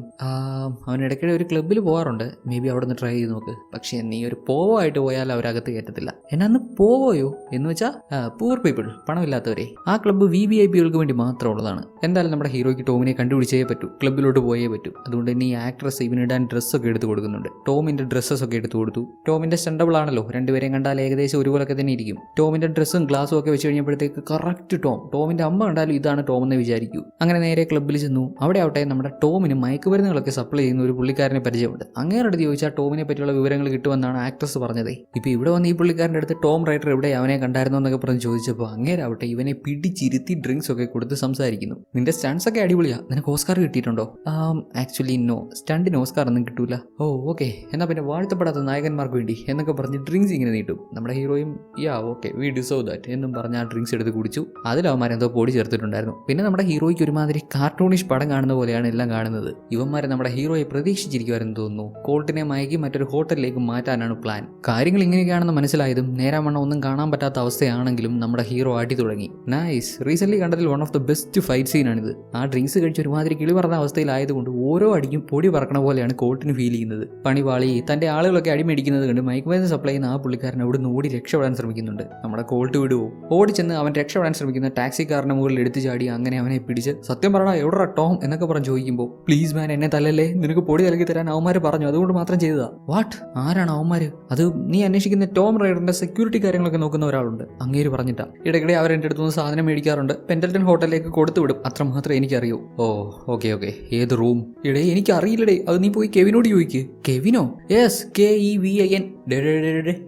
Speaker 1: അവൻ ഇടയ്ക്കിടെ ഒരു ക്ലബ്ബിൽ പോകാറുണ്ട്, മേ ബി അവിടെ നിന്ന് ട്രൈ ചെയ്ത് നോക്ക്. പക്ഷേ നീ ഒരു പോവോ ആയിട്ട് പോയാൽ അവരകത്ത് കയറ്റത്തില്ല. എന്നാന്ന് പോവോയോ എന്ന് വെച്ചാൽ പൂർ പീപ്പിൾ, പണമില്ലാത്തവരെ. ആ ക്ലബ്ബ് VVIPകൾക്ക് വേണ്ടി മാത്രമുള്ളതാണ്. എന്തായാലും നമ്മുടെ ഹീറോയ്ക്ക് ടോമിനെ കണ്ടുപിടിച്ചേ പറ്റൂ, ക്ലബ്ബിലോട്ട് പോയേ പറ്റൂ. അതുകൊണ്ട് തന്നെ ഈ ആക്ട്രസ് ഇവനിടാൻ ഡ്രസ്സൊക്കെ എടുത്ത് കൊടുക്കുന്നുണ്ട്. ടോമിന്റെ ഡ്രസ്സസ് ഒക്കെ എടുത്തു കൊടുത്തു. ടോമിന്റെ സ്റ്റണ്ടബിൾ ആണല്ലോ, രണ്ടുപേരെയും കണ്ടാൽ ഏകദേശം ഒരുപോലൊക്കെ തന്നെ ഇരിക്കും. ടോമിന്റെ ഡ്രസ്സും ഗ്ലാസും ഒക്കെ വെച്ച് കഴിഞ്ഞപ്പോഴത്തേക്ക് കറക്റ്റ് ടോമിന്റെ അമ്മ കണ്ടാലും ഇതാണ് ടോം എന്ന് വിചാരിക്കൂ. അങ്ങനെ നേരെ ക്ലബ്ബിൽ ചെന്നു. അവിടെ ആവട്ടെ നമ്മുടെ ടോമിന് മയക്കുമരുന്നുകളൊക്കെ സപ്ലൈ ചെയ്യുന്ന ഒരു പുള്ളിക്കാരനെ പരിചയമുണ്ട്. അങ്ങേരുടെ ചോദിച്ചാൽ ടോമിനെ പറ്റിയുള്ള വിവരങ്ങൾ കിട്ടുമെന്നാണ് ആക്ട്രസ് പറഞ്ഞത്. ഇപ്പൊ ഇവിടെ വന്ന് ഈ പുള്ളിക്കാരൻ്റെ അടുത്ത് ടോം റൈറ്റർ എവിടെ അവനെ കണ്ടായിരുന്നോ എന്നൊക്കെ പറഞ്ഞ് ചോദിച്ചപ്പോൾ അങ്ങേരാവട്ടെ ഇവനെ പിടിച്ചിരുത്തി ഡ്രിങ്ക്സ് ഒക്കെ കൊടുത്ത് സംസാരിക്കുന്നു. നിന്റെ സ്റ്റണ്ട്സ് ഒക്കെ അടിപൊളിയാ, നിനക്ക് ഓസ്കാർ കിട്ടിയിട്ടുണ്ടോ? ആക്ച്വലി നോ, സ്റ്റണ്ടിന് ഓസ്കാർ ഒന്നും കിട്ടൂല. ഓക്കെ, എന്നാ പിന്നെ വാഴ്ത്തപ്പെടാത്ത നായകന്മാർക്ക് വേണ്ടി എന്നൊക്കെ പറഞ്ഞ് ഡ്രിങ്ക്സ് ഇങ്ങനെ നീട്ടും. നമ്മുടെ ഹീറോയും ഓക്കെ വി ഡിസേർവ് ദാറ്റ് എന്നും പറഞ്ഞ് ആ ഡ്രിങ്ക്സ് എടുത്ത് കുടിച്ചു. അതിലവന്മാരെന്തോ പൊടി ചേർത്തിട്ടുണ്ടായിരുന്നു. പിന്നെ നമ്മുടെ ഹീറോയ്ക്ക് ഒരുമാതിരി കാർട്ടൂണിഷ് പടം കാണുന്ന പോലെയാണ് എല്ലാം കാണുന്നത്. ഇവന്മാരെ നമ്മുടെ ഹീറോയെ പ്രതീക്ഷിച്ചിരിക്കുവാരെന്ന് തോന്നുന്നു. കോൾട്ടിനെ മയക്കി മറ്റൊരു ഹോട്ടലിലേക്ക് മാറ്റാനാണ് പ്ലാൻ. കാര്യങ്ങൾ ഇങ്ങനെയൊക്കെയാണെന്ന് മനസ്സിലായതും നേരാവണ്ണം ഒന്നും കാണാൻ പറ്റാത്ത അവസ്ഥയാണെങ്കിലും നമ്മുടെ ഹീറോ അടി തുടങ്ങി. നൈസ്, റീസെന്റ് കണ്ടതിൽ one of the best fight സീനാണിത്. ആ ഡ്രിങ്ക്സ് കഴിച്ച് ഒരുമാതിരി കിളി പറഞ്ഞ അവസ്ഥയിലായതുകൊണ്ട് ഓരോ അടിക്കും പൊടി പറക്കണ പോലെയാണ് കോൾട്ടിന് ഫീൽ ചെയ്യുന്നത്. പണിവാളി തന്റെ ആളുകളൊക്കെ അടിമേടിക്കുന്നത് കണ്ട് മയക്കുമരുന്ന് സപ്ലൈ ചെയ്യുന്ന ആ പുള്ളിക്കാരൻ അവിടെ നിന്ന് ഓടി രക്ഷപ്പെടാൻ ശ്രമിക്കുന്നുണ്ട്. നമ്മുടെ കോൾട്ട് വിടുവോ? ഓടിച്ചെന്ന് അവൻ രക്ഷപ്പെടാൻ ശ്രമിക്കുന്ന ടാക്സിക്കാരന്റെ മുകളിൽ എടുത്തു ചാടി അങ്ങനെ അവനെ പിടിച്ച് സത്യം പറഞ്ഞാൽ എവിടെ ടോം എന്നൊക്കെ പറഞ്ഞ് ചോദിക്കുമ്പോൾ പ്ലീസ് മാൻ എന്നെ തല്ലല്ലേ, നിനക്ക് പൊടി നൽകി തരാൻ അവന്മാര് പറഞ്ഞു, അതുകൊണ്ട് മാത്രം ചെയ്തതാ. വാട്ട്, ആരാണ് അവന്മാര്? അത് നീ അന്വേഷിക്കുന്ന ടോം റൈഡറിന്റെ സെക്യൂരിറ്റി കാര്യങ്ങളൊക്കെ നോക്കുന്ന ഒരാളുണ്ട്, അങ്ങേര് പറഞ്ഞിട്ടാ. ഇടയ്ക്കിടെ അവരെന്റെ അടുത്തുനിന്ന് സാധനം മേടിക്കാറുണ്ട്, പെൻഡൽട്ടൺ ഹോട്ടലിലേക്ക് കൊടുത്തു വിടും, അത്ര മാത്രമേ എനിക്കറിയൂ. ഓക്കെ ഏത് റൂം? ഇടേ എനിക്ക് അറിയില്ലടേ, അത് നീ പോയി കെവിനോട് ചോദിക്ക്. കെവിനോ? Yes, KEVIN.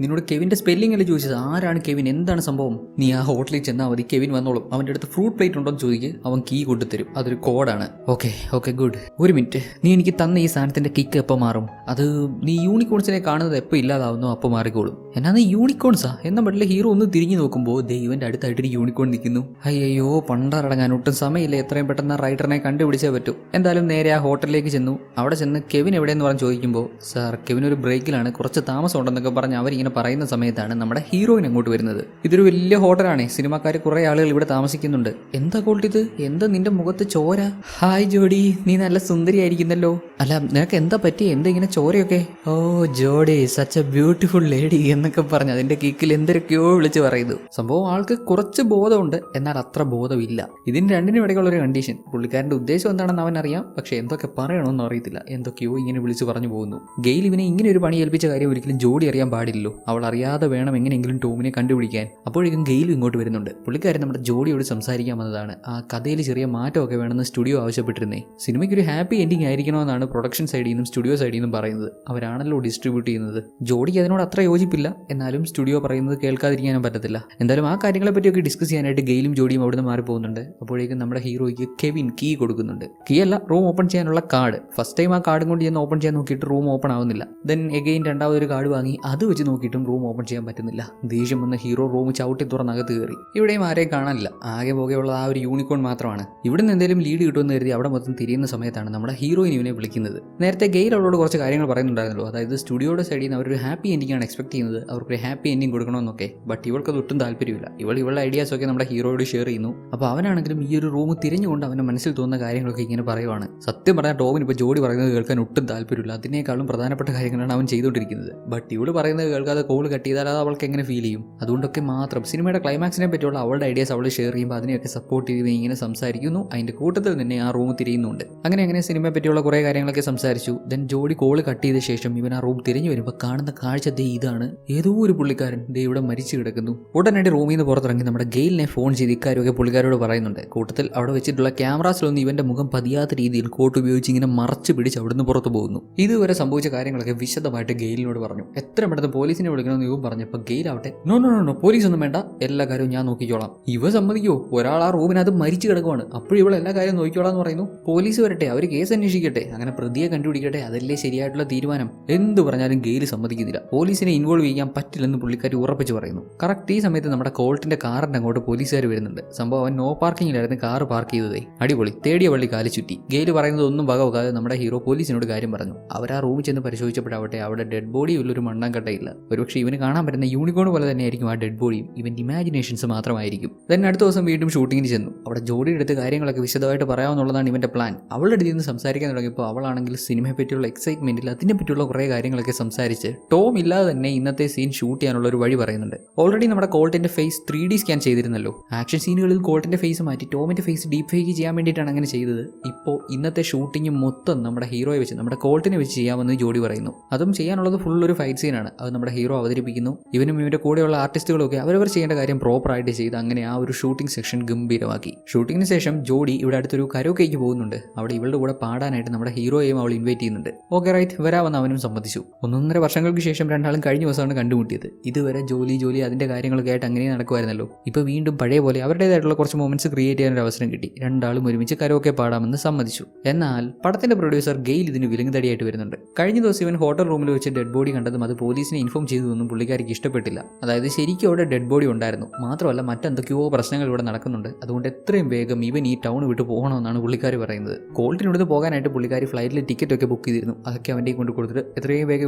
Speaker 1: നിന്നോട് കെവിന്റെ സ്പെല്ലിംഗ് അല്ലേ ചോദിച്ചത്? ആരാണ് കെവിൻ, എന്താണ് സംഭവം? നീ ആ ഹോട്ടലിൽ ചെന്നാൽ മതി, കെവിൻ വന്നോളും. അവന്റെ അടുത്ത് ഫ്രൂട്ട് പ്ലേറ്റ് ഉണ്ടോ എന്ന് ചോദിക്കുക, അവൻ കീ കൊണ്ടുതരും, അതൊരു കോഡാണ്. Okay good. ഒരു മിനിറ്റ്, നീ എനിക്ക് തന്ന ഈ സാധനത്തിന്റെ കിക്ക് എപ്പോൾ മാറും? അത് നീ യൂണിക്കോൺസിനെ കാണുന്നത് എപ്പോൾ ഇല്ലാതാവുന്നോ അപ്പോൾ മാറിക്കോളും. എന്നാ നീ യൂണിക്കോൺസാ എന്ന ബട്ടിലെ ഹീറോ ഒന്ന് തിരിഞ്ഞു നോക്കുമ്പോൾ ദൈവന്റെ അടുത്തായിട്ടൊരു യൂണിക്കോൺ നിൽക്കുന്നു. അയ്യോ പണ്ടറടങ്ങാൻ ഒട്ടും സമയമില്ല, എത്രയും പെട്ടെന്ന് ആ റൈറ്ററിനെ കണ്ടുപിടിച്ചേ പറ്റൂ. എന്തായാലും നേരെ ആ ഹോട്ടലിലേക്ക് ചെന്നു. അവിടെ ചെന്ന് കെവിൻ എവിടെയെന്ന് പറഞ്ഞ് ചോദിക്കുമ്പോൾ സാർ കെവിൻ ഒരു ബ്രേക്കിലാണ്, കുറച്ച് താമസം ഉണ്ടെന്നൊക്കെ പറഞ്ഞ് അവരിങ്ങനെ പറയുന്ന സമയത്താണ് നമ്മുടെ ഹീറോയിൻ അങ്ങോട്ട് വരുന്നത്. ഇതൊരു വലിയ ഹോട്ടലാണേ, സിനിമാക്കാർ കുറെ ആളുകൾ ഇവിടെ താമസിക്കുന്നുണ്ട്. എന്താ കോൾട്ടിത്? എന്താ നിന്റെ മുഖത്ത് ചോര? ഹായ് ജോഡി, നീ നല്ല സുന്ദരിയായിരിക്കുന്നല്ലോ. അല്ല നിനക്ക് എന്താ പറ്റി, എന്താ ഇങ്ങനെ ചോരയൊക്കെ? ഓ ജോഡി, സച്ച് എ ബ്യൂട്ടിഫുൾ ലേഡി എന്നൊക്കെ പറഞ്ഞ് അതിന്റെ കിക്കിൽ എന്തൊക്കെയോ വിളിച്ച് പറയുന്നു. സംഭവം ആൾക്ക് കുറച്ച് ബോധമുണ്ട്, എന്നാൽ അത്ര ബോധമില്ല. ഇതിന് രണ്ടിനും ഇടയ്ക്കുള്ള ഒരു കണ്ടീഷൻ. പുള്ളിക്കാരന്റെ ഉദ്ദേശം എന്താണെന്ന് അവൻ അറിയാം, പക്ഷെ എന്തൊക്കെ പറയണമെന്ന് അറിയത്തില്ല. എന്തൊക്കെയോ ഇങ്ങനെ വിളിച്ച് പറഞ്ഞു പോകുന്നു. ഗെയിൽ ഇവനെ ഇങ്ങനെ ഒരു പണി ഏൽപ്പിച്ച കാര്യം ഒരിക്കലും ജോഡി അറിയാൻ പാടില്ലല്ലോ. അവൾ അറിയാതെ വേണം എങ്ങനെയെങ്കിലും ടോമിനെ കണ്ടുപിടിക്കാൻ. അപ്പോഴേക്കും ഗെയിലും ഇങ്ങോട്ട് വരുന്നുണ്ട്. പുള്ളിക്കാരൻ നമ്മുടെ ജോഡിയോട് സംസാരിക്കാൻ വന്നതാണ്. സമയത്താണ് ആ കഥയിൽ ചെറിയ മാറ്റമൊക്കെ വേണമെന്ന് സ്റ്റുഡിയോ ആവശ്യപ്പെട്ടിരുന്നേ. സിനിമയ്ക്ക് ഒരു ഹാപ്പി എൻഡിങ് ആയിരിക്കണമെന്നാണ് പ്രൊഡക്ഷൻ സൈഡിൽ നിന്നും സ്റ്റുഡിയോ സൈഡിൽ നിന്നും പറയുന്നത്. അവരാണല്ലോ ഡിസ്ട്രിബ്യൂട്ട് ചെയ്യുന്നത്. ജോഡിക്ക് അതിനോട് അത്ര യോജിപ്പില്ല, എന്നാലും സ്റ്റുഡിയോ പറയുന്നത് കേൾക്കാതിരിക്കാനും പറ്റത്തില്ല. എന്തായാലും ആ കാര്യങ്ങളെ പറ്റിയൊക്കെ ഡിസ്കസ് ചെയ്യാനായിട്ട് ഗെയിലും ജോഡിയും അവിടുന്ന് മാറി പോകുന്നുണ്ട്. അപ്പോഴേക്കും നമ്മുടെ ഹീറോയ്ക്ക് കെവിൻ കീ കൊടുക്കുന്നുണ്ട്. കീ അല്ല, റൂം ഓപ്പൺ ചെയ്യാനുള്ള കാർഡ്. ഫസ്റ്റ് ടൈം ആ കാർഡും കൊണ്ട് ചെന്ന് ഓപ്പൺ ചെയ്യാൻ നോക്കിയിട്ട് റൂം ഓപ്പൺ ആവുന്നില്ല. ദെൻ എഗെയിൻ രണ്ടാമതൊരു കാർഡ് വാങ്ങി അത് വെച്ച് നോക്കിയിട്ടും റൂം ഓപ്പൺ ചെയ്യാൻ പറ്റുന്നില്ല. ദേഷ്യം വന്ന ഹീറോ റൂം ചവിട്ടി തുറന്നകത്ത് കയറി. ഇവിടെയും ആരെയും കാണാനില്ല, ആകെ പോകെയുള്ള ആ ഒരു യൂണിക്കോൺ മാത്രമാണ്. ഇവിടുന്ന് എന്തെങ്കിലും ലീഡ് കിട്ടുമെന്ന് കരുതി അവിടെ മൊത്തം തിരിയുന്ന സമയത്താണ് നമ്മുടെ ഹീറോയിൻ ഇവനെ വിളിക്കുന്നത്. നേരത്തെ ഗെയിൽ അവളോട് കുറച്ച് കാര്യങ്ങൾ പറയുന്നുണ്ടായിരുന്നല്ലോ, അതായത് സ്റ്റുഡിയോയുടെ സൈഡിൽ നിന്ന് അവരൊരു ഹാപ്പി എൻഡിംഗ് ആണ് എക്സ്പെക്ട് ചെയ്യുന്നത്, അവർക്കൊരു ഹാപ്പി എൻഡിംഗ് കൊടുക്കണമെന്നൊക്കെ. ബട്ട് ഇവൾക്കത് ഒട്ടും താല്പര്യമില്ല. ഇവളുടെ ഐഡിയാസൊക്കെ നമ്മുടെ ഹീറോയോട് ഷെയർ ചെയ്യുന്നു. അപ്പോൾ അവനാണെങ്കിലും ഈ ഒരു റൂം തിരിഞ്ഞുകൊണ്ട് അവൻ്റെ മനസ്സിൽ തോന്നുന്ന കാര്യങ്ങളൊക്കെ ഇങ്ങനെ പറയുവാണ്. സത്യം പറഞ്ഞാൽ ടോമിന് ഇപ്പോൾ ജോഡി പറയുന്നത് കേൾക്കാൻ ഒട്ടും താല്പര്യമില്ല. അതിനേക്കാളും പ്രധാനപ്പെട്ട കാര്യങ്ങളാണ് അവൻ ചെയ്തുകൊണ്ടിരിക്കുന്നത്. ബട്ട് ഇവള് പറയുന്നത് കേൾക്കാതെ കോൾ കട്ട് ചെയ്താൽ അത് അവൾക്ക് എങ്ങനെ ഫീൽ ചെയ്യും? അതുകൊണ്ടൊക്കെ മാത്രം സിനിമയുടെ ക്ലൈമാക്സിനെ പറ്റിയുള്ള അവളുടെ ഐഡിയാസ് അവൾ ഷെയർ ചെയ്യുമ്പോൾ അതിനെയൊക്കെ സപ്പോർട്ട് ചെയ്ത് ഇങ്ങനെ സംസാരിക്കുന്നു. അതിൻ്റെ കൂട്ടത്തിൽ തന്നെ ആ റൂം തിരിയുന്നുണ്ട്. അങ്ങനെ സിനിമയെ പറ്റിയുള്ള കുറേ കാര്യങ്ങളൊക്കെ സംസാരിച്ചു. ദെൻ ജോഡി കോൾ കട്ട് ചെയ്ത ശേഷം ഇവൻ ആ റൂം തിരിഞ്ഞു വരുമ്പോൾ കാണുന്ന കാഴ്ച ദേ ഇതാണ്. ഏതോ ഒരു പുള്ളിക്കാരൻ ദേ ഇവിടെ മരിച്ചു കിടക്കുന്നു. ഉടനടി റൂമിൽ നിന്ന് പുറത്തിറങ്ങി നമ്മുടെ ഗെയിലിനെ ഫോൺ ചെയ്ത് ഇക്കാര്യമൊക്കെ പുള്ളിക്കാരോട് പറയുന്നുണ്ട്. കൂട്ടത്തിൽ അവിടെ വെച്ചിട്ടുള്ള ക്യാമറാസിലൊന്നും ഇവന്റെ മുഖം പതിയാത്ത രീതിയിൽ കോട്ട് ഉപയോഗിച്ച് ഇങ്ങനെ മറച്ച് പിടിച്ച് അവിടുന്ന് പുറത്തു പോകുന്നു. ഇതുവരെ സംഭവിച്ച കാര്യങ്ങളൊക്കെ വിശദമായിട്ട് ഗെയിലിനോട് പറഞ്ഞു. എത്ര പെട്ടെന്ന് പോലീസിനെ വിളിക്കണമെന്ന് ഇവൻ പറഞ്ഞപ്പോൾ ഗെയിൽ ആവട്ടെ നോ പോലീസ് ഒന്നും വേണ്ട, എല്ലാ കാര്യവും ഞാൻ നോക്കിക്കോളാം. ഇവ സമ്മതിക്കോ? ഒരാൾ ആ റൂമിനകത്ത് മരിച്ചു കിടക്കുവാണ്, അപ്പോഴും ഇവൾ എല്ലാ കാര്യവും നോക്കിക്കോളാം എന്ന് പറയുന്നു. പോലീസ് വരട്ടെ, അവർ കേസ് അന്വേഷിക്കട്ടെ, അങ്ങനെ പ്രതിയെ കണ്ടുപിടിക്കട്ടെ, അതല്ലേ ശരിയായിട്ടുള്ള തീരുമാനം. എന്ത് പറഞ്ഞാലും ഗെയിൽ സമ്മതിക്കുന്നില്ല. പോലീസിനെ ഇൻവോൾവ് ചെയ്യാൻ പറ്റില്ലെന്ന് പുള്ളിക്കാരി ഉറപ്പിച്ച് പറയുന്നു. കറക്റ്റ് ഈ സമയത്ത് നമ്മുടെ കോൾട്ടിന്റെ കാറിന്റെ അങ്ങോട്ട് പോലീസുകാർ വരുന്നുണ്ട്. സംഭവം അവൻ നോ പാർക്കിങ്ങിലായിരുന്നു കാർ പാർക്ക് ചെയ്തതേ. അടിപൊളി, തേടിയ വള്ളി കാലി ചുറ്റി. ഗെയിൽ പറയുന്നത് ഒന്നും വകവെക്കാതെ നമ്മുടെ ഹീറോ പോലീസിനോട് കാര്യം പറഞ്ഞു. അവർ ആ റൂമിൽ ചെന്ന് പരിശോധിച്ചപ്പോഴാവട്ടെ അവിടെ ഡെഡ് ബോഡി ഉള്ളൊരു മണ്ണാങ്കട്ടയില്ല. ഒരുപക്ഷെ ഇവന് കാണാൻ പറ്റുന്ന യൂണിക്കോൺ പോലെ തന്നെയായിരിക്കും ആ ഡെഡ് ബോഡിയും. ഇവന്റെ ഇമാജിനേഷൻസ് മാത്രമായിരിക്കും. then അടുത്ത ദിവസം വീണ്ടും ഷൂട്ടിങ്ങിന് ചെന്നു. അവിടെ ജോഡിയുടെ അടുത്ത് കാര്യങ്ങളൊക്കെ വിശദമായിട്ട് പറയാമെന്നുള്ളതാണ് ഇവന്റെ പ്ലാൻ. അവളുടെ അടുത്ത് നിന്ന് സംസാരിക്കാൻ തുടങ്ങിയപ്പോൾ അവളാണെങ്കിൽ സിനിമയെ പറ്റിയുള്ള എക്സൈറ്റ്മെന്റിൽ അതിനെ പറ്റിയുള്ള കുറേ കാര്യങ്ങളൊക്കെ സംസാരിച്ച് ടോം ഇല്ലാതെ തന്നെ ഇന്നത്തെ സീൻ ഷൂട്ട് ചെയ്യാനുള്ള ഒരു വഴി പറയുന്നുണ്ട്. ഓൾറെഡി നമ്മുടെ കോൾട്ടിന്റെ ഫേസ് 3D സ്കാൻ ചെയ്തിരുന്നല്ലോ. ആക്ഷൻ സീനുകളിൽ കോൾട്ടിന്റെ ഫേസ് മാറ്റി ടോമിന്റെ ഫേസ് ഡീപ് ഫേക്ക് ചെയ്യാൻ വേണ്ടിയിട്ടാണ് അങ്ങനെ ചെയ്തത്. ഇപ്പോൾ ഇന്നത്തെ ഷൂട്ടിംഗ് മൊത്തം നമ്മുടെ ഹീറോയെ വെച്ച് നമ്മുടെ കോൾട്ടിനെ വെച്ച് ചെയ്യാമെന്ന് ജോഡി പറയുന്നു. അതും ചെയ്യാനുള്ളത് ഫുൾ ഒരു ഫൈറ്റ് സീനാണ്. അത് നമ്മുടെ ഹീറോ അവതരിപ്പിക്കുന്നു. ഇവനും ഇവന്റെ കൂടെയുള്ള ആർട്ടിസ്റ്റുകളൊക്കെ അവരവർ ചെയ്യേണ്ട കാര്യം പ്രോപ്പറായിട്ട് ചെയ്ത് അങ്ങനെ ആ ഒരു ഷൂട്ടിംഗ് സെക്ഷൻ ഗംഭീരമാക്കി. ഷൂട്ടിങ്ങിന് ശേഷം ജോഡി ഇവിടെ അടുത്തൊരു കരോക്കേക്ക് പോകുന്നുണ്ട്. അവിടെ ഇവളുടെ കൂടെ പാടാനായിട്ട് നമ്മുടെ ഹീറോയെയും അവൾ ഇൻവൈറ്റ് ചെയ്യുന്നുണ്ട്. ഓക്കെ റൈറ്റ്, വരാമെന്ന് അവനും സമ്മതിച്ചു. 1.5 വർഷങ്ങൾക്ക് ശേഷം രണ്ടാളും കഴിഞ്ഞ ദിവസമാണ് കണ്ടുമുട്ടിയത്. ഇതുവരെ ജോലി അതിന്റെ കാര്യങ്ങളൊക്കെ ആയിട്ട് അങ്ങനെ നടക്കുമായിരുന്നല്ലോ. ഇപ്പോൾ വീണ്ടും പഴയ പോലെ അവരുടേതായിട്ടുള്ള കുറച്ച് മൊമെന്റ്സ് ക്രിയേറ്റ് ചെയ്യാനൊരു അവസരം കിട്ടി. രണ്ടാളും ഒരുമിച്ച് കരോക്കെ പാടാമെന്ന് സമ്മതിച്ചു. എന്നാൽ പടത്തിന്റെ പ്രൊഡ്യൂസർ ഗെയിൽ ഇതിന് വിലങ്ങുതടിയായിട്ട് വരുന്നുണ്ട്. കഴിഞ്ഞ ദിവസം ഇവൻ ഹോട്ടൽ റൂമിൽ വെച്ച് ഡെഡ് ബോഡി കണ്ടതും അത് പോലീസിനെ ഇൻഫോം ചെയ്തതൊന്നും പുള്ളിക്കാരിക്ക് ഇഷ്ടപ്പെട്ടില്ല. അതായത് ശരിക്കും അവിടെ ഡെഡ് ബോഡി ഉണ്ടായിരുന്നു, മാത്രമല്ല മറ്റെന്തൊക്കെയോ പ്രശ്നങ്ങൾ ഇവിടെ നടക്കുന്നുണ്ട്. അതുകൊണ്ട് എത്രയും വേഗം ഇവൻ ഈ ടൗൺ വിട്ട് പോകണമെന്നാണ് പുള്ളിക്കാരി പറയുന്നത്. കോൾട്ടിനോട് പോകാനായിട്ട് പുള്ളിക്കാരി ഫ്ലൈറ്റിൽ ടിക്കറ്റ് ഒക്കെ ബുക്ക് ചെയ്തിരുന്നു. അതൊക്കെ അവൻ്റെ കൊണ്ട് കൊടുത്തിട്ട് എത്രയും വേഗം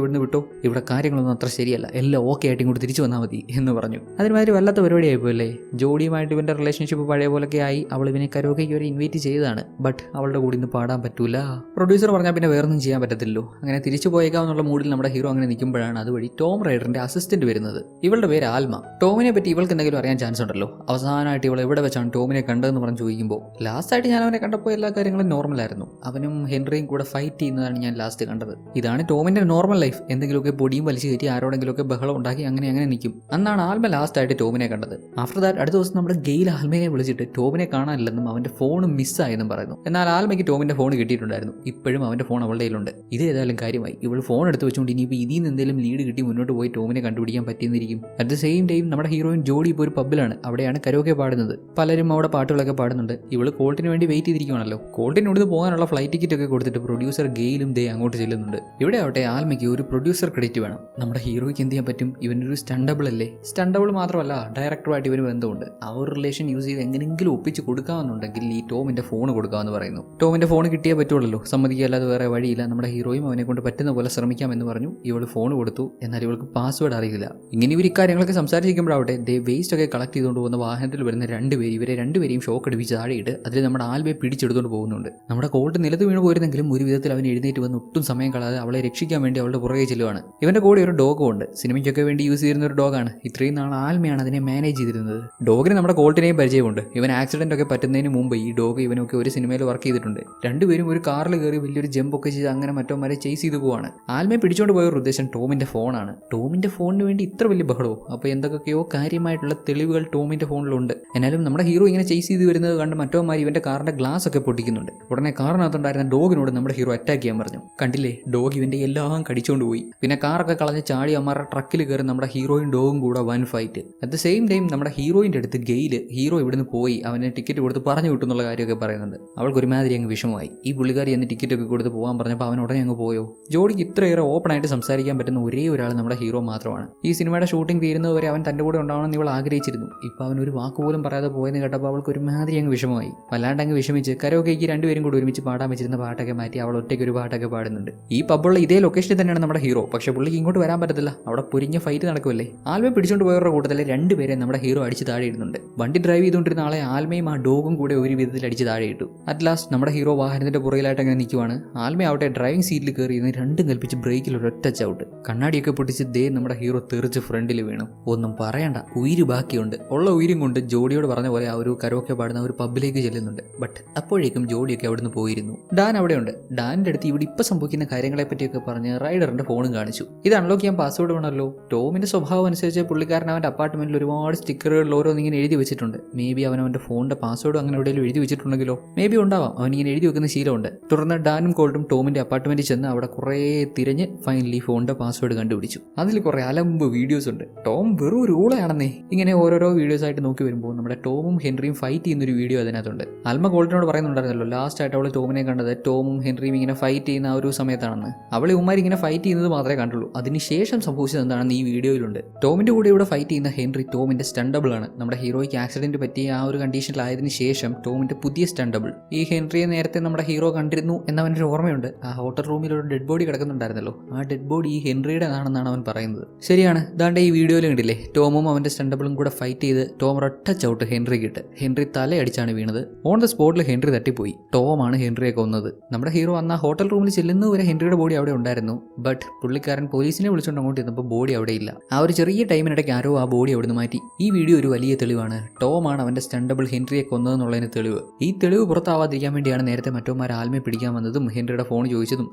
Speaker 1: ഇവിടുന്ന് വിട്ടോ, ഇവിടെ കാര്യങ്ങളൊന്നും അത്ര ശരിയല്ല, എല്ലാം ഓക്കെ ആയിട്ട് ഇങ്ങോട്ട് തിരിച്ചു വന്നാൽ മതി എന്ന് പറഞ്ഞു. അതിനുമാതിരി വല്ലാത്ത പരിപാടിയായിപ്പോല്ലേ. ജോഡിയുമായിട്ട് ഇവന്റെ റിലേഷൻഷിപ്പ് പഴയ പോലൊക്കെ ആയി. അവൾ ഇവനെ കരോക്കേക്ക് വരെ ഇൻവൈറ്റ് ചെയ്തതാണ്. ബട്ട് അവളുടെ കൂടെ ഇന്ന് പാടാൻ പറ്റൂല. പ്രൊഡ്യൂസർ പറഞ്ഞാൽ പിന്നെ വേറൊന്നും ചെയ്യാൻ പറ്റത്തില്ലല്ലോ. അങ്ങനെ തിരിച്ചു പോയേക്കാവുന്നുള്ള മൂഡിൽ നമ്മുടെ ഹീറോ അങ്ങനെ നിൽക്കുമ്പോഴാണ് അതുവഴി ടോം റൈഡറിന്റെ അസിസ്റ്റന്റ് വരുന്നത്. ഇവളുടെ പേര് ആൽമ. ടോമിനെ പറ്റി ഇവൾക്ക് എന്തെങ്കിലും അറിയാൻ ചാൻസ് ഉണ്ടല്ലോ. അവസാനമായിട്ട് ഇവൾ എവിടെ വെച്ചാണ് ടോമിനെ കണ്ടതെന്ന് പറഞ്ഞ് ചോദിക്കുമ്പോൾ ലാസ്റ്റ് ആയിട്ട് ഞാൻ അവനെ കണ്ടപ്പോൾ എല്ലാ കാര്യങ്ങളും നോർമലായിരുന്നു. അവനും ഹെൻറിയും കൂടെ ഫൈറ്റ് ചെയ്യുന്നതാണ് ഞാൻ ലാസ്റ്റ് കണ്ടത്. ഇതാണ് ടോമിന്റെ നോർമൽ ലൈഫ്. എന്തെങ്കിലുമൊക്കെ പൊടിയും വലിച്ചു കയറ്റി ആരോടെങ്കിലുമൊക്കെ ബഹളം ഉണ്ടാക്കി അങ്ങനെ നിൽക്കും. അന്നാണ് ആൽമ ലാസ്റ്റ് ആയിട്ട് ടോമിനെ കണ്ടത്. ആഫ്റ്റർ ദാറ്റ് അടുത്ത ദിവസം നമ്മുടെ ഗെയിൽ ആൽമയെ വിളിച്ചിട്ട് ടോമിനെ കാണാനില്ലെന്നും അവന്റെ ഫോൺ മിസ്സായെന്നും പറയുന്നു. എന്നാൽ ആൽമയ്ക്ക് ടോമിന്റെ ഫോൺ കിട്ടിയിട്ടുണ്ടായിരുന്നു. ഇപ്പോഴും അവന്റെ ഫോൺ അവളുടെ കയ്യിലുണ്ട്. ഇത് ഏതായാലും കാര്യമായി. ഇവൾ ഫോൺ എടുത്ത് വെച്ചുകൊണ്ട് ഇനിയിപ്പോൾ ഇതിൽ നിന്ന് എന്തെങ്കിലും ലീഡ് കിട്ടി മുന്നോട്ട് പോയി ടോമിനെ കണ്ടുപിടിക്കാൻ പറ്റിയെന്നിരിക്കും. അറ്റ് ദ സെയിം ടൈം നമ്മുടെ ഹീറോയിൻ ജോഡി ഇപ്പോൾ ഒരു പബ്ബിലാണ്. അവിടെയാണ് കരോക്കെ പാടുന്നത്. പലരും അവിടെ പാട്ടുകളൊക്കെ പാടുന്നുണ്ട്. ഇവള് കോൾട്ടിന് വേണ്ടി വെയിറ്റ് ചെയ്തിരിക്കുകയാണല്ലോ. കോൾട്ടിനോട് പോകാനുള്ള ഫ്ലൈറ്റ് ടിക്കറ്റ് ഒക്കെ കൊടുത്തിട്ട് പ്രൊഡ്യൂസർ ഗെയിലും ദേ അങ്ങോട്ട് ചെല്ലുന്നുണ്ട്. ഇവിടെ ആവട്ടെ ആൽമയ്ക്ക് ഒരു പ്രൊഡ്യൂസർ ക്രെഡിറ്റ് വേണം. നമ്മുടെ ഹീറോയ്ക്ക് എന്ത് ചെയ്യാൻ പറ്റും? ഇവനൊരു സ്റ്റണ്ടബിൾ അല്ലേ. സ്റ്റണ്ടബിൾ മാത്രമല്ല ഡയറക്ടറുമായിട്ട് ഇവന് ബന്ധമുണ്ട്. ആ ഒരു റിലേഷൻ യൂസ് ചെയ്ത് എങ്ങനെയെങ്കിലും ഒപ്പിച്ച് കൊടുക്കാമെന്നുണ്ടെങ്കിൽ ഈ ടോമിന്റെ ഫോൺ കൊടുക്കാമെന്ന് പറയുന്നു. ടോമിന്റെ ഫോൺ കിട്ടിയേ പറ്റുള്ളൂ, സമ്മതിക്കല്ലാതെ വേറെ വഴിയില്ല. നമ്മുടെ ഹീറോയും അവനെ കൊണ്ട് പറ്റുന്ന പോലെ ശ്രമിക്കാമെന്ന് പറഞ്ഞു. ഇവൾ ഫോൺ കൊടുത്തു. എന്നാൽ ഇവൾക്ക് പാസ്വേഡ് അറിയില്ല. ഇങ്ങനെ ഇവർ ഇക്കാര്യങ്ങളൊക്കെ സംസാരിച്ചിരിക്കുമ്പോഴാവട്ടെ ദേ വേസ്റ്റ് ഒക്കെ കളക്ട് ചെയ്തുകൊണ്ട് പോകുന്ന വാഹനത്തിൽ വരുന്ന ഇവരെ രണ്ടുപേരെയും ഷോക്ക് അടിപ്പിച്ച് താഴെയിട്ട് അതിൽ നമ്മുടെ ആൽബയെ പിടിച്ചെടുത്തുകൊണ്ട് പോകുന്നുണ്ട്. നമ്മുടെ കോൾട്ട് നിലത്ത് വീണ് പോയിരുന്നെങ്കിലും ഒരു വിധത്തിൽ അവൻ എഴുന്നേറ്റ് വന്ന് ഒട്ടും സമയം കളയാതെ അവളെ രക്ഷിക്കാൻ വേണ്ടി അവളുടെ പുറകെ ചെല്ലുവാണ്. ഇവന്റെ കൂടെ ഒരു ഡോഗും ഉണ്ട്. സിനിമയ്ക്കൊക്കെ വേണ്ടി യൂസ് ചെയ്യുന്ന ഒരു ഡോഗാണ്. ഇത്രയും നാൾ ആൽമയാണ് അതിനെ മാനേജ് ചെയ്തിരുന്നത്. ഡോഗിന് നമ്മുടെ കോൾട്ടിനെയും പരിചയമുണ്ട്. ഇവൻ ആക്സിഡന്റ് ഒക്കെ പറ്റുന്നതിന് മുമ്പ് ഈ ഡോഗ് ഇവനൊക്കെ ഒരു സിനിമയിൽ വർക്ക് ചെയ്തിട്ടുണ്ട്. രണ്ടുപേരും ഒരു കാറിൽ കയറി വലിയൊരു ജമ്പ് ഒക്കെ ചെയ്ത് അങ്ങനെ മറ്റോമാരെ ചേസ് ചെയ്ത് പോവാണ്. ആൽമയെ പിടിച്ചോണ്ട് പോയ ഒരു ഉദ്ദേശം ടോമിന്റെ ഫോണാണ്. ടോമിന്റെ ഫോണിന് വേണ്ടി ഇത്ര വലിയ ബഹളവും. അപ്പോൾ എന്തൊക്കെയോ കാര്യമായിട്ടുള്ള തെളിവുകൾ ടോമിന്റെ ഫോണിലുണ്ട്. എന്നാലും നമ്മുടെ ഹീറോ ഇങ്ങനെ ചേസ് ചെയ്ത് വരുന്നത് കണ്ട് മറ്റവന്മാർ ഇവന്റെ കാറിന്റെ ഗ്ലാസ് ഒക്കെ പൊട്ടിക്കുന്നുണ്ട്. ഉടനെ കാറിനകത്തുണ്ടായിരുന്ന ഡോഗിനോട് നമ്മുടെ ഹീറോ അറ്റാക്ക് ചെയ്യാൻ പറഞ്ഞു. കണ്ടില്ലേ, ഡോഗ് ഇവന്റെ എല്ലാം കടിച്ചുകൊണ്ട് പോയി. പിന്നെ കാറൊക്കെ കളഞ്ഞ് ചാടി അമ്മമാരുടെ ട്രക്കിൽ കയറി നമ്മുടെ ഹീറോയും ഡോഗും കൂടെ വൻ fight. At the same time നമ്മുടെ ഹീറോയിന്റെ അടുത്ത് ഗെയില് ഹീറോ ഇവിടുന്ന് പോയി അവനെ ടിക്കറ്റ് കൊടുത്ത് പറഞ്ഞു വിട്ടുന്നുള്ള കാര്യമൊക്കെ പറയുന്നുണ്ട്. അവൾക്ക് ഒരുമാതിരി അങ്ങ് വിഷമമായി. ഈ പുള്ളിക്കാരി എന്ന് ടിക്കറ്റ് ഒക്കെ കൊടുത്ത് പോകാൻ പറഞ്ഞപ്പോൾ അവൻ ഉടനെ അങ്ങ് പോയോ. ജോഡിക്ക് ഇത്രയേറെ ഓപ്പൺ ആയിട്ട് സംസാരിക്കാൻ പറ്റുന്ന ഒരേ ഒരാൾ നമ്മുടെ ഹീറോ മാത്രമാണ്. ഈ സിനിമയുടെ ഷൂട്ടിംഗ് തീരുന്നതുവരെ അവൻ തന്റെ കൂടെ ഉണ്ടാവണമെന്ന് ഇവൾ ആഗ്രഹിച്ചിരുന്നു. ഇപ്പൊ അവൻ ഒരു വാക്ക് പോലും പറയാതെ പോയെന്ന് കേട്ടപ്പോൾ അവൾക്ക് ഒരുമാതിരി അങ്ങ് വിഷമമായി. വല്ലാണ്ട് അങ്ങ് വിഷമിച്ച് കരോക്കേക്ക് രണ്ടുപേരും കൂടി ഒരുമിച്ച് പാടാൻ വെച്ചിരുന്ന പാട്ടൊക്കെ മാറ്റി അവൾ ഒറ്റയ്ക്ക് ഒരു പാട്ടൊക്കെ പാടുന്നുണ്ട്. ഈ പബ്ബുള്ള ഇതേ ലൊക്കേഷനിൽ തന്നെയാണ് നമ്മുടെ ഹീറോ. പക്ഷെ പുള്ളിക്ക് ഇങ്ങോട്ട് വരാൻ പറ്റത്തില്ല, അവിടെ പൊരിഞ്ഞ ഫൈറ്റ് നടക്കുമല്ലേ. ആൽമയെ പിടിച്ചുകൊണ്ട് പോയവരുടെ കൂട്ടത്തിൽ രണ്ടുപേരെ നമ്മുടെ ഹീറോ അടിച്ച് താഴെ ഇടുന്നുണ്ട്. വണ്ടി ഡ്രൈവ് ചെയ്തുകൊണ്ടിരുന്ന ആളെ ആൽമയും ആ ഡോഗും കൂടെ ഒരു വിധത്തിൽ അടിച്ച് താഴെ ഇട്ടു. അറ്റ് ലാസ്റ്റ് നമ്മുടെ ഹീറോ വാഹനത്തിന്റെ പുറകിലായിട്ട് അങ്ങനെ നിൽക്കുവാണ്. ആൽമ ആവട്ടെ ഡ്രൈവിംഗ് സീറ്റിൽ കയറി ഇരുന്ന് രണ്ടും കൽപ്പിച്ച് ബ്രേക്കിൽ ഒരൊറ്റ ചവിട്ട്. കണ്ണാടിയൊക്കെ പൊട്ടിച്ച് ദേ നമ്മുടെ ഹീറോ തെറിച്ച് ഫ്രണ്ടിൽ വീണു. ഒന്നും പറയണ്ട, ഉയിര് ബാക്കിയുണ്ട്. ഉള്ള ഉയിരും കൊണ്ട് ജോഡിയോട് പറഞ്ഞ പോലെ ആ ഒരു കരോക്കെ പാടുന്ന ഒരു പബ്ബിലേക്ക് ചെല്ലുന്നുണ്ട്. ബട്ട് അപ്പോഴേക്കും ജോഡിയൊക്കെ അവിടുന്ന് പോയിരുന്നു. ഡാൻ അവിടെയുണ്ട്. ഡാനിന്റെ അടുത്ത് ഇവിടെ ഇപ്പൊ സംഭവിക്കുന്ന കാര്യങ്ങളെ പറ്റിയൊക്കെ പറഞ്ഞ് റൈഡറിന്റെ ഫോണും കാണിച്ചു. ഇത് അൺലോക്ക് ചെയ്യാൻ പാസ്വേഡ് വേണമല്ലോ. ടോമിന്റെ സ്വഭാവം അനുസരിച്ച് പുള്ളിക്കാരൻ അവന്റെ അപ്പാർട്ട്മെന്റിൽ ഒരുപാട് സ്റ്റിക്കറുകളിൽ ഓരോന്നിങ്ങനെ എഴുതി വെച്ചിട്ടുണ്ട്. മേ ബി അവന്റെ ഫോണിന്റെ പാസ്വേഡ് അങ്ങനെ എവിടെയെങ്കിലും എഴുതി വെച്ചിട്ടുണ്ടെങ്കിലോ. മേ ബി ഉണ്ടാവാം, അവൻ ഇങ്ങനെ എഴുതി വെക്കുന്ന ശീലമുണ്ട്. തുടർന്ന് ഡാനും കോൾട്ടും ടോമിന്റെ അപ്പാർട്ട്മെന്റിൽ ചെന്ന് അവിടെ കുറേ തിരഞ്ഞ് ഫൈനലി ഫോണിന്റെ പാസ്വേഡ് കണ്ടുപിടിച്ചു. അതിൽ കുറെ അലമ്പ് വീഡിയോസ് ഉണ്ട്. ടോം വെറും ഒരു ഊളയാണെന്നേ. ഇങ്ങനെ ഓരോരോ വീഡിയോസ് ആയിട്ട് നോക്കി വരുമ്പോൾ നമ്മുടെ ടോമും ഹെൻറിയും ഫൈറ്റ് ചെയ്യുന്നൊരു വീഡിയോ അതിനകത്തുണ്ട്. അൽമ കോൾട്ടിനോട് പറയുന്നുണ്ടായിരുന്നല്ലോ ലാസ്റ്റ് ആയിട്ട് അവൾ ടോമിനെ കണ്ടത് ടോമും ഹെൻറിയും ഇങ്ങനെ ഫൈറ്റ് ചെയ്യുന്ന ആ ഒരു സമയത്താണെന്ന്. അവളെ ഉമ്മാർ ഇങ്ങനെ ഫൈറ്റ് ചെയ്യുന്നത് മാത്രമേ കണ്ടുള്ളൂ. അതിനുശേഷം സംഭവിച്ചത് എന്താണെന്ന് ഈ വീഡിയോയിലുണ്ട്. ടോമിന്റെ കൂടെ ഇവിടെ ഫൈറ്റ് ചെയ്യുന്ന ഹെൻറി ടോമിന്റെ സ്റ്റണ്ടബിൾ ആണ്. നമ്മുടെ ഹീറോയ്ക്ക് ആക്സിഡന്റ് പറ്റിയ ആ ഒരു കണ്ടീഷനിലായതിനു ശേഷം ടോമിന്റെ പുതിയ സ്റ്റണ്ടബിൾ. ഈ ഹെൻറിയെ നേരത്തെ നമ്മുടെ ഹീറോ കണ്ടിരുന്നു എന്നവൻ്റെ ഒരു ഓർമ്മയുണ്ട്. ആ ഹോട്ടൽ റൂമിൽ ഒരു ഡെഡ് ബോഡി കിടക്കുന്നുണ്ടായിരുന്നല്ലോ. ആ ഡെഡ് ബോഡി ഈ ഹെൻറിയുടെ ആണെന്നാണ് അവൻ പറയുന്നത്. ശരിയാണ്, ദാണ്ടെ ഈ വീഡിയോയിൽ കണ്ടില്ലേ, ടോമും അവന്റെ സ്റ്റണ്ടബിളും കൂടെ ഫൈറ്റ് ചെയ്ത് ടോം ഒറ്റ ചവിട്ട് ഹെൻറിക്ക് ഇട്ട് ഹെൻറി തലയടിച്ചാണ് വീണത്. ഓൺ ദ സ്പോട്ടിൽ ഹെൻറി തട്ടിപ്പോയി. ടോമാണ് ഹെൻറിയെ കൊന്നത്. നമ്മുടെ ഹീറോ അന്ന് ആ ഹോട്ടൽ റൂമിൽ ചെല്ലുന്നതുവരെ ഹെൻറിയുടെ ബോഡി അവിടെ ഉണ്ടായിരുന്നു. ബട്ട് പുള്ളിക്കാരൻ പോലീസിനെ വിളിച്ചുകൊണ്ട് അങ്ങോട്ട് ഇരുന്നപ്പോൾ ബോഡി അവിടെ ഇല്ല. ആ ഒരു ചെറിയ ടൈമിനിടയ്ക്ക് ആരോ ആ ബോഡി അവിടുന്ന് മാറ്റി. ഈ വീഡിയോ ഒരു വലിയ തെളിവാണ്. ടോമാണ് അവന്റെ സ്റ്റണ്ടബിൾ ഹെൻറിയെ കൊന്നതെന്നുള്ളതിന് തെളിവ്. ഈ തെളിവ് പുറത്താവാതിരിക്കാൻ വേണ്ടിയാണ് നേരത്തെ മറ്റോമാർ ആൽമയെ പിടിക്കാൻ വന്നതും ഹെൻറിയുടെ ഫോൺ ചോദിച്ചതും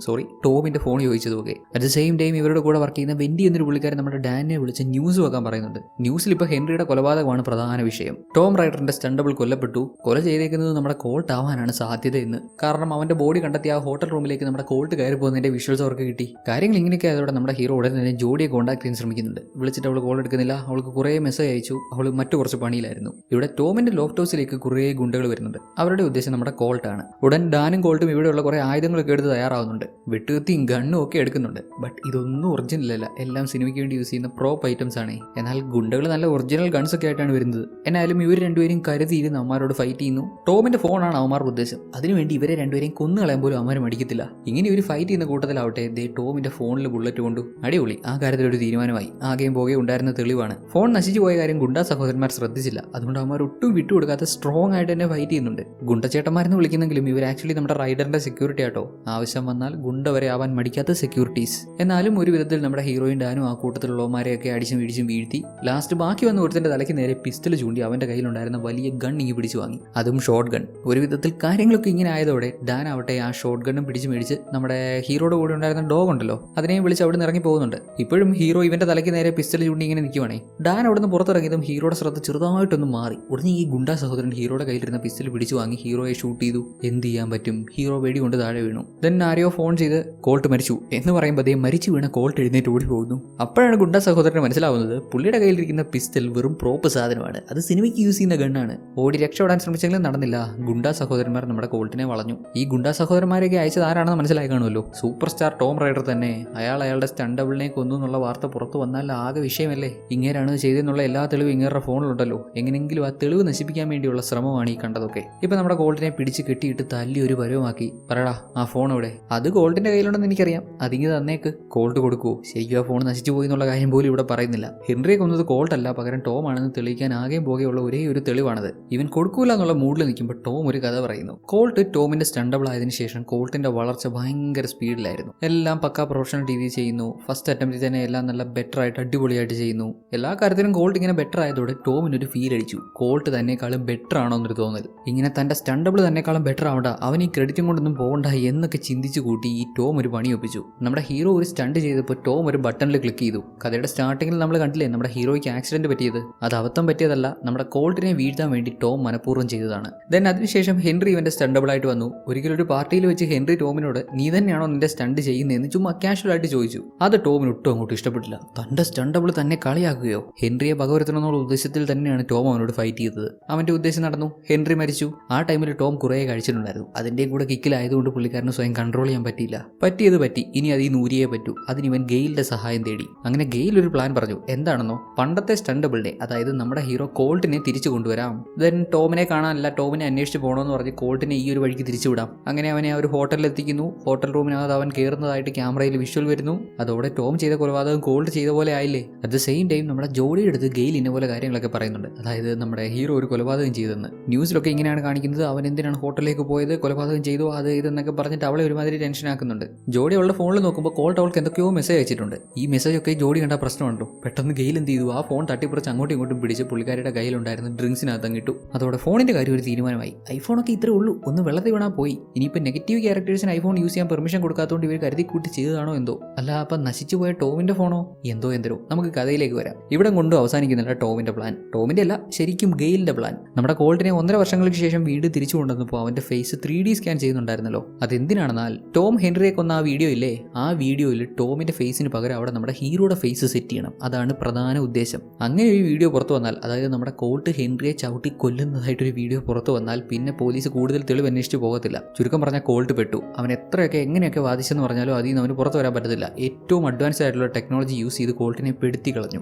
Speaker 1: ടോമിന്റെ ഫോൺ ചോദിച്ചതും ഒക്കെ. അറ്റ് ദ സെയിം ടൈം ഇവരുടെ കൂടെ വർക്ക് ചെയ്യുന്ന വെൻഡി എന്നൊരു പുള്ളിക്കാരൻ നമ്മുടെ ഡാനിനെ വിളിച്ച് ന്യൂസ് വെക്കാൻ പറയുന്നുണ്ട്. ന്യൂസിൽ ഇപ്പോൾ ഹെൻറിയുടെ കൊലപാതകമാണ് പ്രധാന വിഷയം. ടോം റൈഡറിന്റെ സ്റ്റണ്ടബിൾ കൊല്ലപ്പെട്ടു. കൊല ചെയ്തേക്കുന്നത് നമ്മുടെ കോൾട്ട് ആവാനാണ് സാധ്യതയെന്ന്. കാരണം അവന്റെ ബോഡി കണ്ടെത്തിയ ആ ഹോട്ടൽ റൂമിലേക്ക് നമ്മുടെ കോൾട്ട് കയറി പോകുന്നതിന്റെ വിഷ്വൽസ് അവർക്ക് കിട്ടി. കാര്യങ്ങൾ ഇങ്ങനെയൊക്കെ ആയതോടെ നമ്മുടെ ഹീറോ ഉടനെ തന്നെ ജോഡിയെ കോൺടാക്ട് ചെയ്യാൻ ശ്രമിക്കുന്നുണ്ട്. വിളിച്ചിട്ട് അവൾ കോൾ എടുക്കുന്നില്ല. അവൾക്ക് കുറേ മെസ്സേജ് അയച്ചു. അവൾ മറ്റു കുറച്ച് പണിയിലായിരുന്നു. ഇവിടെ ടോമിന്റെ ലോഫ്റ്റ് ഹൗസിലേക്ക് കുറേ ഗുണ്ടകൾ വരുന്നുണ്ട്. അവരുടെ ഉദ്ദേശം നമ്മുടെ കോൾട്ടാണ്. ഉടൻ ഡാനും കോൾട്ടും ഇവിടെയുള്ള കുറേ ആയുധങ്ങളൊക്കെ എടുത്ത് തയ്യാറാവുന്നുണ്ട്. വെട്ടുകത്തിയും ഗണ്ണും ഒക്കെ എടുക്കുന്നുണ്ട്. ബട്ട് ഇതൊന്നും ഒറിജിനൽ അല്ല. എല്ലാം സിനിമയ്ക്ക് വേണ്ടി യൂസ് ചെയ്യുന്ന പ്രോപ്പ് ഐറ്റംസ് ആണ്. എന്നാൽ ഗുണ്ടകൾ നല്ല ഒറിജിനൽ ഗൺസ് ഒക്കെ ആയിട്ടാണ് വരുന്നത്. എന്നാലും ഇവർ രണ്ടുപേരും കരുതിയിരുന്ന് അമ്മമാരോട് ഫൈറ്റ് ചെയ്യുന്നു. ടോമിന്റെ ഫോണാണ് അവന്മാരുടെ ഉദ്ദേശം. അതിനുവേണ്ടി ഇവരെ രണ്ടുപേരെയും കൊന്നു കളയാൻ പോലും അമ്മമാർ മടിക്കത്തില്ല. ഇങ്ങനെ ഇവർ ഫൈറ്റ് ചെയ്യുന്ന കൂട്ടത്തിലാവട്ടെ ദേ ടോമിന്റെ ഫോണിൽ ബുള്ളറ്റ് കൊണ്ടു. അടിപൊളി. ആ കാര്യത്തിൽ ഒരു തീരുമാനമായി. ആകെയും പോകെ ഉണ്ടായിരുന്ന തെളിവാണ്. ഫോൺ നശിച്ചു പോയ കാര്യം ഗുണ്ടാ സഹോദരന്മാർ ശ്രദ്ധിച്ചില്ല. അതുകൊണ്ട് അവന്മാർ ഒട്ടും വിട്ടുകൊടുക്കാത്ത സ്ട്രോങ് ആയിട്ട് തന്നെ ഫൈറ്റ് ചെയ്യുന്നുണ്ട്. ഗുണ്ടച്ചേട്ടന്മാരെന്ന് വിളിക്കുന്നെങ്കിലും ഇവർ ആക്ച്വലി നമ്മുടെ റൈഡറിന്റെ സെക്യൂരിറ്റി ആട്ടോ. ആവശ്യം വന്നാൽ ഗുണ്ട വരെ ആവാൻ മടിക്കാത്ത സെക്യൂരിറ്റീസ്. എന്നാലും ഒരു വിധത്തിൽ നമ്മുടെ ഹീറോയിൻ ഡാനും ആ കൂട്ടത്തിലുള്ളവന്മാരെയൊക്കെ അടിച്ചും വീടിച്ചും വീഴ്ത്തി. ലാസ്റ്റ് ബാക്കി വന്ന ഒരുത്തിന്റെ തലയ്ക്ക് നേരെ പിസ്റ്റൽ ചൂണ്ടി അവന്റെ കയ്യിലുണ്ടായിരുന്ന വലിയ ഗൺ ഇങ്ങി പിടിച്ചു വാങ്ങി. അതും ഷോട്ട് ഗൺ. ഒരു വിധത്തിൽ കാര്യങ്ങളൊക്കെ ഇങ്ങനെ ആയതോടെ ഡാൻ ആവട്ടെ ആ ഷോട്ട് ഗണ്ണും പിടിച്ച് മേടിച്ച് നമ്മുടെ ഹീറോയുടെ കൂടെ ഉണ്ടായിരുന്ന ഡോഗ് ഉണ്ടല്ലോ അതിനെയും വിളിച്ച് അവിടെ നിന്ന് ഇറങ്ങി പോകുന്നുണ്ട്. ഇപ്പോഴും ഹീറോ ഇവന്റെ തലയ്ക്ക് നേരെ പിസ്റ്റൽ ചൂണ്ടി ഇങ്ങനെ നിൽക്കുവാണേ. ഡാൻ അവിടെ നിന്ന് പുറത്തിറങ്ങിയതും ഹീറോയുടെ ശ്രദ്ധ ചെറുതായിട്ടൊന്ന് മാറി. ഉടനെ ഈ ഗുണ്ടാ സഹോദരൻ ഹീറോയുടെ കയ്യിലിരുന്ന പിസ്റ്റൽ പിടിച്ചു വാങ്ങി ഹീറോയെ ഷൂട്ട് ചെയ്തു. എന്ത് ചെയ്യാൻ പറ്റും, ഹീറോ വെടി കൊണ്ട് താഴെ വീണു. ദെൻ ആരെയോ ഫോൺ ചെയ്ത് കോൾട്ട് മരിച്ചു എന്ന് പറയുമ്പോൾ അതേ മരിച്ചു വീണ കോൾട്ട് എഴുന്നേറ്റ് ഓടി പോകുന്നു. അപ്പോഴാണ് ഗുണ്ടാ സഹോദരന് മനസ്സിലാവുന്നത് പുള്ളിയുടെ കയ്യിലിരിക്കുന്ന പിസ്റ്റൽ വെറും പ്രോപ്പ് സാധനമാണ്. അത് സിനിമയ്ക്ക് യൂസ് ചെയ്യുന്ന ഗണ്ണാണ്. ഓടി രക്ഷപ്പെടാൻ ശ്രമിച്ചെങ്കിലും നടന്നില്ല. ഗുണ്ടാ സഹോദരന്മാർ നമ്മുടെ കോൾട്ടിനെ വളഞ്ഞു. ഈ ഗുണ്ടാ സഹോദരന്മാരെയൊക്കെ അയച്ചത് ആരാണെന്ന് മനസ്സിലായി കാണുമല്ലോ. സൂപ്പർ സ്റ്റാർ ടോം റൈഡർ തന്നെ. അയാളുടെ സ്റ്റണ്ടബിളിനെ കൊന്നു എന്നുള്ള വാർത്ത പുറത്തു വന്നാൽ ആകെ വിഷയമല്ലേ. ഇങ്ങനെയാണ് ചെയ്തെന്നുള്ള എല്ലാ തെളിവും ഇങ്ങേരുടെ ഫോണിലുണ്ടല്ലോ. എങ്ങനെയെങ്കിലും ആ തെളിവ് നശിപ്പിക്കാൻ വേണ്ടിയുള്ള ശ്രമമാണ് ഈ കണ്ടതൊക്കെ. ഇപ്പൊ നമ്മുടെ കോൾട്ടിനെ പിടിച്ച് കെട്ടിയിട്ട് തല്ലി ഒരു പരവുമാക്കി. പറയടാ ആ ഫോൺ എവിടെ? അത് കോൾട്ടിന്റെ കയ്യിലുണ്ടെന്ന് എനിക്കറിയാം. അതിങ്ങ് തന്നേക്ക്. കോൾട്ട് കൊടുക്കുവോ? ശരിക്കും ആ ഫോൺ നശിച്ചു പോയി എന്നുള്ള കാര്യം പോലും ഇവിടെ പറയുന്നില്ല. ഹെൻറിയെ കൊന്നത് കോൾട്ട് അല്ല, പകരം ടോം ആണെന്ന് തെളിയിക്കാൻ ആകെയും പോകെയുള്ള ഒരേ ഒരു തെളിവാണത്. ഇവൻ കൊടുക്കൂല എന്നുള്ള മൂഡിൽ നിൽക്കുമ്പോൾ ടോം ഒരു കഥ പറയുന്നു. കോൾട്ട് ടോമിന്റെ സ്റ്റണ്ടബിൾ ആയതിനു ശേഷം കോൾട്ടിന്റെ വളർച്ച ഭയങ്കര സ്പീഡിലായിരുന്നു. എല്ലാം പക്കാ പ്രൊഫഷണൽ രീതി ചെയ്യുന്നു. ഫസ്റ്റ് അറ്റംപ്റ്റിൽ തന്നെ എല്ലാം നല്ല ബെറ്റർ ആയിട്ട് അടിപൊളിയായിട്ട് ചെയ്യുന്നു. എല്ലാ കാര്യത്തിലും കോൾട്ട് ഇങ്ങനെ ബെറ്റർ ആയതോടെ ടോമിനൊരു ഫീൽ അടിച്ചു. കോൾട്ട് തന്നെക്കാളും ബെറ്റർ ആണോ എന്നൊരു തോന്നൽ. ഇങ്ങനെ തന്റെ സ്റ്റണ്ടബിൾ തന്നെക്കാളും ബെറ്റർ ആവണ്ട, അവൻ ഈ ക്രെഡിറ്റും കൊണ്ടൊന്നും പോകണ്ട എന്നൊക്കെ ചിന്തിച്ചു കൂട്ടി ഈ ടോം ഒരു പണി ഒപ്പിച്ചു. നമ്മുടെ ഹീറോ ഒരു സ്റ്റണ്ട് ചെയ്തപ്പോൾ ടോം ഒരു ബട്ടണിൽ ക്ലിക്ക് ചെയ്തു. കഥയുടെ സ്റ്റാർട്ടിങ്ങിൽ നമ്മൾ കണ്ടില്ലേ നമ്മുടെ ഹീറോയ്ക്ക് ആക്സിഡന്റ് പറ്റിയത്. അത് അബദ്ധം പറ്റിയതല്ല. നമ്മുടെ കോൾട്ടിനെ വീഴ്ത്താൻ വേണ്ടി വേണ്ടി ടോം മനഃപൂർവ്വം ചെയ്തതാണ്. ദെൻ അതിനുശേഷം ഹെൻറി ഇവന്റെ സ്റ്റണ്ടബിളായിട്ട് വന്നു. ഒരിക്കലൊരു പാർട്ടിയിൽ വെച്ച് ഹെൻറി ടോമിനോട് നീ തന്നെയാണോ നിന്റെ സ്റ്റണ്ട് ചെയ്യുന്നതെന്ന് ചുമ്മാ കാഷ്വൽ ആയിട്ട് ചോദിച്ചു. അത് ടോമിന് ഒട്ടും അങ്ങോട്ട് ഇഷ്ടപ്പെട്ടില്ല. തന്റെ സ്റ്റണ്ടബിൾ തന്നെ കളിയാക്കുകയോ? ഹെൻറിയെ വകവരുത്തണമെന്നുള്ള ഉദ്ദേശത്തിൽ തന്നെയാണ് ടോം അവനോട് ഫൈറ്റ് ചെയ്തത്. അവന്റെ ഉദ്ദേശം നടന്നു. ഹെൻറി മരിച്ചു. ആ ടൈമിൽ ടോം കുറേ കഴിച്ചിട്ടുണ്ടായിരുന്നു. അതിന്റെയും കൂടെ കിക്കിലായതുകൊണ്ട് പുള്ളിക്കാരന് സ്വയം കൺട്രോൾ ചെയ്യാൻ പറ്റിയില്ല. പറ്റിയത് പറ്റി, ഇനി അത് ഈ നൂരിയേ പറ്റൂ. അതിന് ഇവൻ ഗെയിലിന്റെ സഹായം തേടി. അങ്ങനെ ഗെയിൽ ഒരു പ്ലാൻ പറഞ്ഞു. എന്താണെന്നോ, പണ്ടത്തെ സ്റ്റണ്ടബിളിനെ, അതായത് നമ്മുടെ ഹീറോ കോൾട്ടിനെ തിരിച്ചു കൊണ്ടുവരാം. ദെൻ ടോമിനെ കാണാനല്ല, ടോമിനെ അന്വേഷിച്ച് പോകണമെന്ന് പറഞ്ഞ് കോൾട്ടിനെ ഈ ഒരു വഴിക്ക് തിരിച്ചു വിടാം. അങ്ങനെ അവനെ ആ ഒരു ഹോട്ടലിൽ എത്തിക്കുന്നു. ഹോട്ടൽ റൂമിനകത്ത് അവൻ കയറുന്നതായിട്ട് ക്യാമറയിൽ വിഷ്വൽ വരുന്നു. അതോടെ ടോം ചെയ്ത കൊലപാതകം കോൾട്ട് ചെയ്ത പോലെ ആയില്ലേ. അറ്റ് ദ സെയിം ടൈം നമ്മുടെ ജോഡിയുടെ അടുത്ത് ഗെയിൽ ഇന്ന പോലെ കാര്യങ്ങളൊക്കെ പറയുന്നുണ്ട്. അതായത് നമ്മുടെ ഹീറോ ഒരു കൊലപാതകം ചെയ്തെന്ന്. ന്യൂസിലൊക്കെ ഇങ്ങനെയാണ് കാണിക്കുന്നത്. അവൻ എന്തിനാണ് ഹോട്ടലിലേക്ക് പോയത്, കൊലപാതകം ചെയ്തു, അത് ഇതെന്നൊക്കെ പറഞ്ഞിട്ട് അവളെ ഒരുമാതിരി ടെൻഷൻ ആക്കുന്നുണ്ട്. ജോഡി അവളുടെ ഫോണിൽ നോക്കുമ്പോൾ കോൾട്ട് അവൾക്ക് എന്തൊക്കെയോ മെസ്സേജ് അയച്ചിട്ടുണ്ട്. ഈ മെസ്സേജ് ഒക്കെ ജോഡി കണ്ട പ്രശ്നമുണ്ടോ. പെട്ടെന്ന് ഗെയിൽ എന്ത് ചെയ്തു, ആ ഫോൺ തട്ടിപ്പറിച്ച് അങ്ങോട്ടും ഇങ്ങോട്ടും പിടിച്ച് പുള്ളിക്കാരുടെ കയ്യിലുണ്ടായിരുന്ന ഡ്രിങ്ക്സിനകത്ത് അങ്ങിട്ടു. അതോടെ ഫോണിന്റെ കാര്യം ഒരു തീരുമാനമായി. ഐഫോണൊക്കെ ഇത്രേ ഉള്ളൂ, ഒന്ന് വെള്ളത്തിൽ വീണാൽ പോയി. ഇനിയിപ്പോൾ നെഗറ്റീവ് ക്യാരക്ടേഴ്സിന് ഐഫോൺ യൂസ് ചെയ്യാൻ പെർമിഷൻ കൊടുക്കാത്തതുകൊണ്ട് ഇവർ കരുതി കൂട്ടി ചെയ്തതാണോ എന്തോ. അല്ല, അപ്പം നശിച്ചു പോയ ടോമിന്റെ ഫോണോ എന്തോ. നമുക്ക് കഥയിലേക്ക് വരാം. ഇവിടെ കൊണ്ടും അവസാനിക്കുന്നില്ല ടോമിന്റെ പ്ലാൻ. ടോമിന്റെ അല്ല, ശരിക്കും ഗെയിലിന്റെ പ്ലാൻ. നമ്മുടെ കോൾട്ടിനെ 1.5 വർഷങ്ങൾക്ക് ശേഷം വീണ്ടും തിരിച്ചു കൊണ്ടുവന്നപ്പോൾ അവന്റെ ഫേസ് 3D സ്കാൻ ചെയ്യുന്നുണ്ടായിരുന്നല്ലോ. അതെന്തിനാണെന്നാൽ ടോം ഹെൻറിയെ കൊന്ന ആ വീഡിയോ ഇല്ലേ, ആ വീഡിയോയിൽ ടോമിന്റെ ഫേസിന് പകരം അവിടെ നമ്മുടെ ഹീറോയുടെ ഫേസ് സെറ്റ് ചെയ്യണം. അതാണ് പ്രധാന ഉദ്ദേശം. അങ്ങനെ ഒരു വീഡിയോ പുറത്തു വന്നാൽ, അതായത് നമ്മുടെ കോൾട്ട് ഹെൻറിയെ ചവിട്ടി കൊല്ലുന്നതായിട്ടൊരു വീഡിയോ പുറത്തു വന്നാൽ പിന്നെ പോലീസ് കൂടുതൽ തെളിവ് അന്വേഷിച്ച് പോകത്തില്ല. ചുരുക്കം പറഞ്ഞാൽ കോൾട്ട് പെട്ടു. അവൻ എത്രയൊക്കെ എങ്ങനെയൊക്കെ വാദിച്ചെന്ന് പറഞ്ഞാലും അതിൽ നിന്ന് അവന് പുറത്തു വരാൻ പറ്റത്തില്ല. ഏറ്റവും അഡ്വാൻസ്ഡ് ആയിട്ടുള്ള ടെക്നോളജി യൂസ് ചെയ്ത് കോൾട്ടിനെ പെടുത്തി കളഞ്ഞു.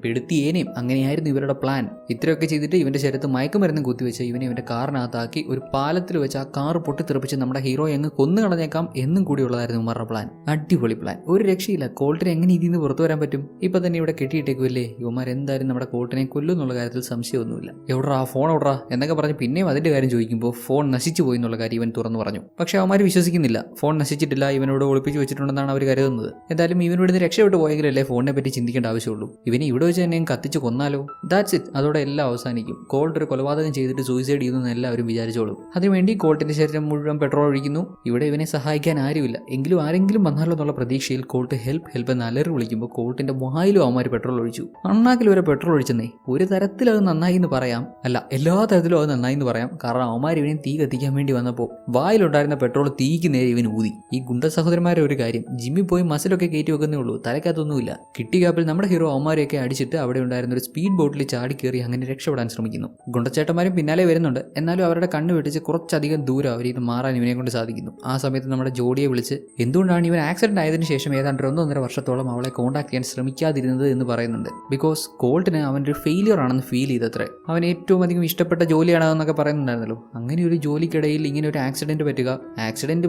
Speaker 1: പെടുത്തിയേനെയും. അങ്ങനെയായിരുന്നു ഇവരുടെ പ്ലാൻ. ഇത്രയൊക്കെ ചെയ്തിട്ട് ഇവന്റെ ശരീരത്ത് മയക്കുമരുന്ന് കുത്തിവെച്ച് ഇവന്റെ കാറിനകത്താക്കി ഒരു പാലത്തിൽ വെച്ച് ആ കാർ പൊട്ടിത്തെറിപ്പിച്ച് നമ്മുടെ ഹീറോയെ അങ്ങ് കൊന്നു കളഞ്ഞേക്കാം എന്നും കൂടിയുള്ളതായിരുന്നു ഇവരുടെ പ്ലാൻ. അടിപൊളി പ്ലാൻ, ഒരു രക്ഷയില്ല. കോൾട്ടിനെ എങ്ങനെ ഇതിൽ നിന്ന് പുറത്തു വരാൻ പറ്റും? ഇപ്പൊ തന്നെ ഇവിടെ കെട്ടിയിട്ടേക്കുമല്ലേ. ഇവന്മാർ എന്തായാലും നമ്മുടെ കോൾട്ടിനെ കൊല്ലുന്നുള്ള കാര്യത്തിൽ സംശയമൊന്നുമില്ല. എവിടാ ഫോൺ, എവിടാ എന്നൊക്കെ പറഞ്ഞ് പിന്നെയും അതിന്റെ കാര്യം ചോദിക്കുമ്പോൾ ഫോൺ നശിച്ചു പോയി എന്നുള്ള കാര്യം ഇവൻ തുറന്നു പറഞ്ഞു. പക്ഷെ അവന്മാർ വിശ്വസിക്കുന്നില്ല. ഫോൺ നശിച്ചിട്ടില്ല, ഇവനോട് ഒളിപ്പിച്ച് വെച്ചിട്ടുണ്ടെന്നാണ് അവർ കരുതുന്നത്. എന്തായാലും ഇവനോട് നിന്ന് രക്ഷപ്പെട്ടു പോയെങ്കിലല്ലേ ഫോണിനെ പറ്റി ചിന്തിക്കേണ്ട ആവശ്യമുള്ളൂ. ഇവനെ ഇവിടെ വെച്ച് തന്നെ കത്തിച്ച് കൊന്നാലോ. That's it. അതോടെ എല്ലാം അവസാനിക്കും. കോൾട്ട് ഒരു കൊലപാതകം ചെയ്തിട്ട് സൂയിസൈഡ് ചെയ്യുന്നു എല്ലാവരും വിചാരിച്ചോളും. അതിനുവേണ്ടി കോൾട്ടിന്റെ ശരീരം മുഴുവൻ പെട്രോൾ ഒഴിക്കുന്നു. ഇവിടെ ഇവനെ സഹായിക്കാൻ ആരുമില്ല. എങ്കിലും ആരെങ്കിലും വന്നാലോ എന്നുള്ള പ്രതീക്ഷയിൽ കോൾട്ട് ഹെൽപ്പ് എന്ന് അലറി വിളിക്കുമ്പോൾ കോൾട്ടിന്റെ വായിലും അവന്മാർ പെട്രോൾ ഒഴിച്ചു. അണ്ണാക്കിൽ വരെ പെട്രോൾ ഒഴിച്ചെന്നേ. ഒരു തരത്തിൽ അത് നന്നായി എന്ന് പറയാം. അല്ല, എല്ലാ തരത്തിലും അത് നന്നായി എന്ന് പറയാം. കാരണം അവന്മാർ ഇവനെ തീ കത്തിക്കാൻ വേണ്ടി വന്നപ്പോൾ വായിലുണ്ടായിരുന്ന പെട്രോൾ തീക്ക് നേരെ ഇവൻ ഊതി. ഈ ഗുണ്ട സഹോദരന്മാരെ ഒരു കാര്യം, ജിമ്മിൽ പോയി മസിലൊക്കെ കയറ്റി വെക്കുന്നേ ഉള്ളൂ, തലക്കകത്തൊന്നുമില്ല. കിട്ടിയ ഗ്യാപ്പിൽ നമ്മുടെ ഹീറോ അവന്മാരെയൊക്കെ അടിച്ചിട്ട് അവിടെ ഉണ്ടായിരുന്ന ഒരു സ്പീഡ് ബോട്ടിൽ ചാടി കയറി അങ്ങനെ രക്ഷപ്പെടാൻ ശ്രമിക്കുന്നു. ഗുണ്ടച്ചേട്ടന്മാരും പിന്നാലെ വരുന്നുണ്ട്. എന്നാലും അവരുടെ കണ്ണ് വെട്ടിച്ച് കുറച്ചധികം ദൂരം അവരിൽ നിന്ന് മാറാൻ ഇവനെ കൊണ്ട് സാധിക്കുന്നു. ആ സമയത്ത് നമ്മുടെ ജോഡിയെ വിളിച്ച് എന്തുകൊണ്ടാണ് ഇവൻ ആക്സിഡന്റ് ആയതിനു ശേഷം ഏതാണ്ട് 1.5 വർഷത്തോളം അവളെ കോൺടാക്ട് ചെയ്യാൻ ശ്രമിക്കാതിരുന്നത് എന്ന് പറയുന്നുണ്ട്. ബിക്കോസ് കോൾട്ടിന് അവൻ്റെ ഒരു ഫെയിലിയർ ആണെന്ന് ഫീൽ ചെയ്തത്രേ. അവൻ ഏറ്റവും അധികം ഇഷ്ടപ്പെട്ട ജോലിയാണ് അതെന്നൊക്കെ പറയുന്നുണ്ടായിരുന്നല്ലോ. അങ്ങനെ ഒരു ജോലിക്കിടയിൽ ഇങ്ങനെ ഒരു ആക്സിഡന്റ്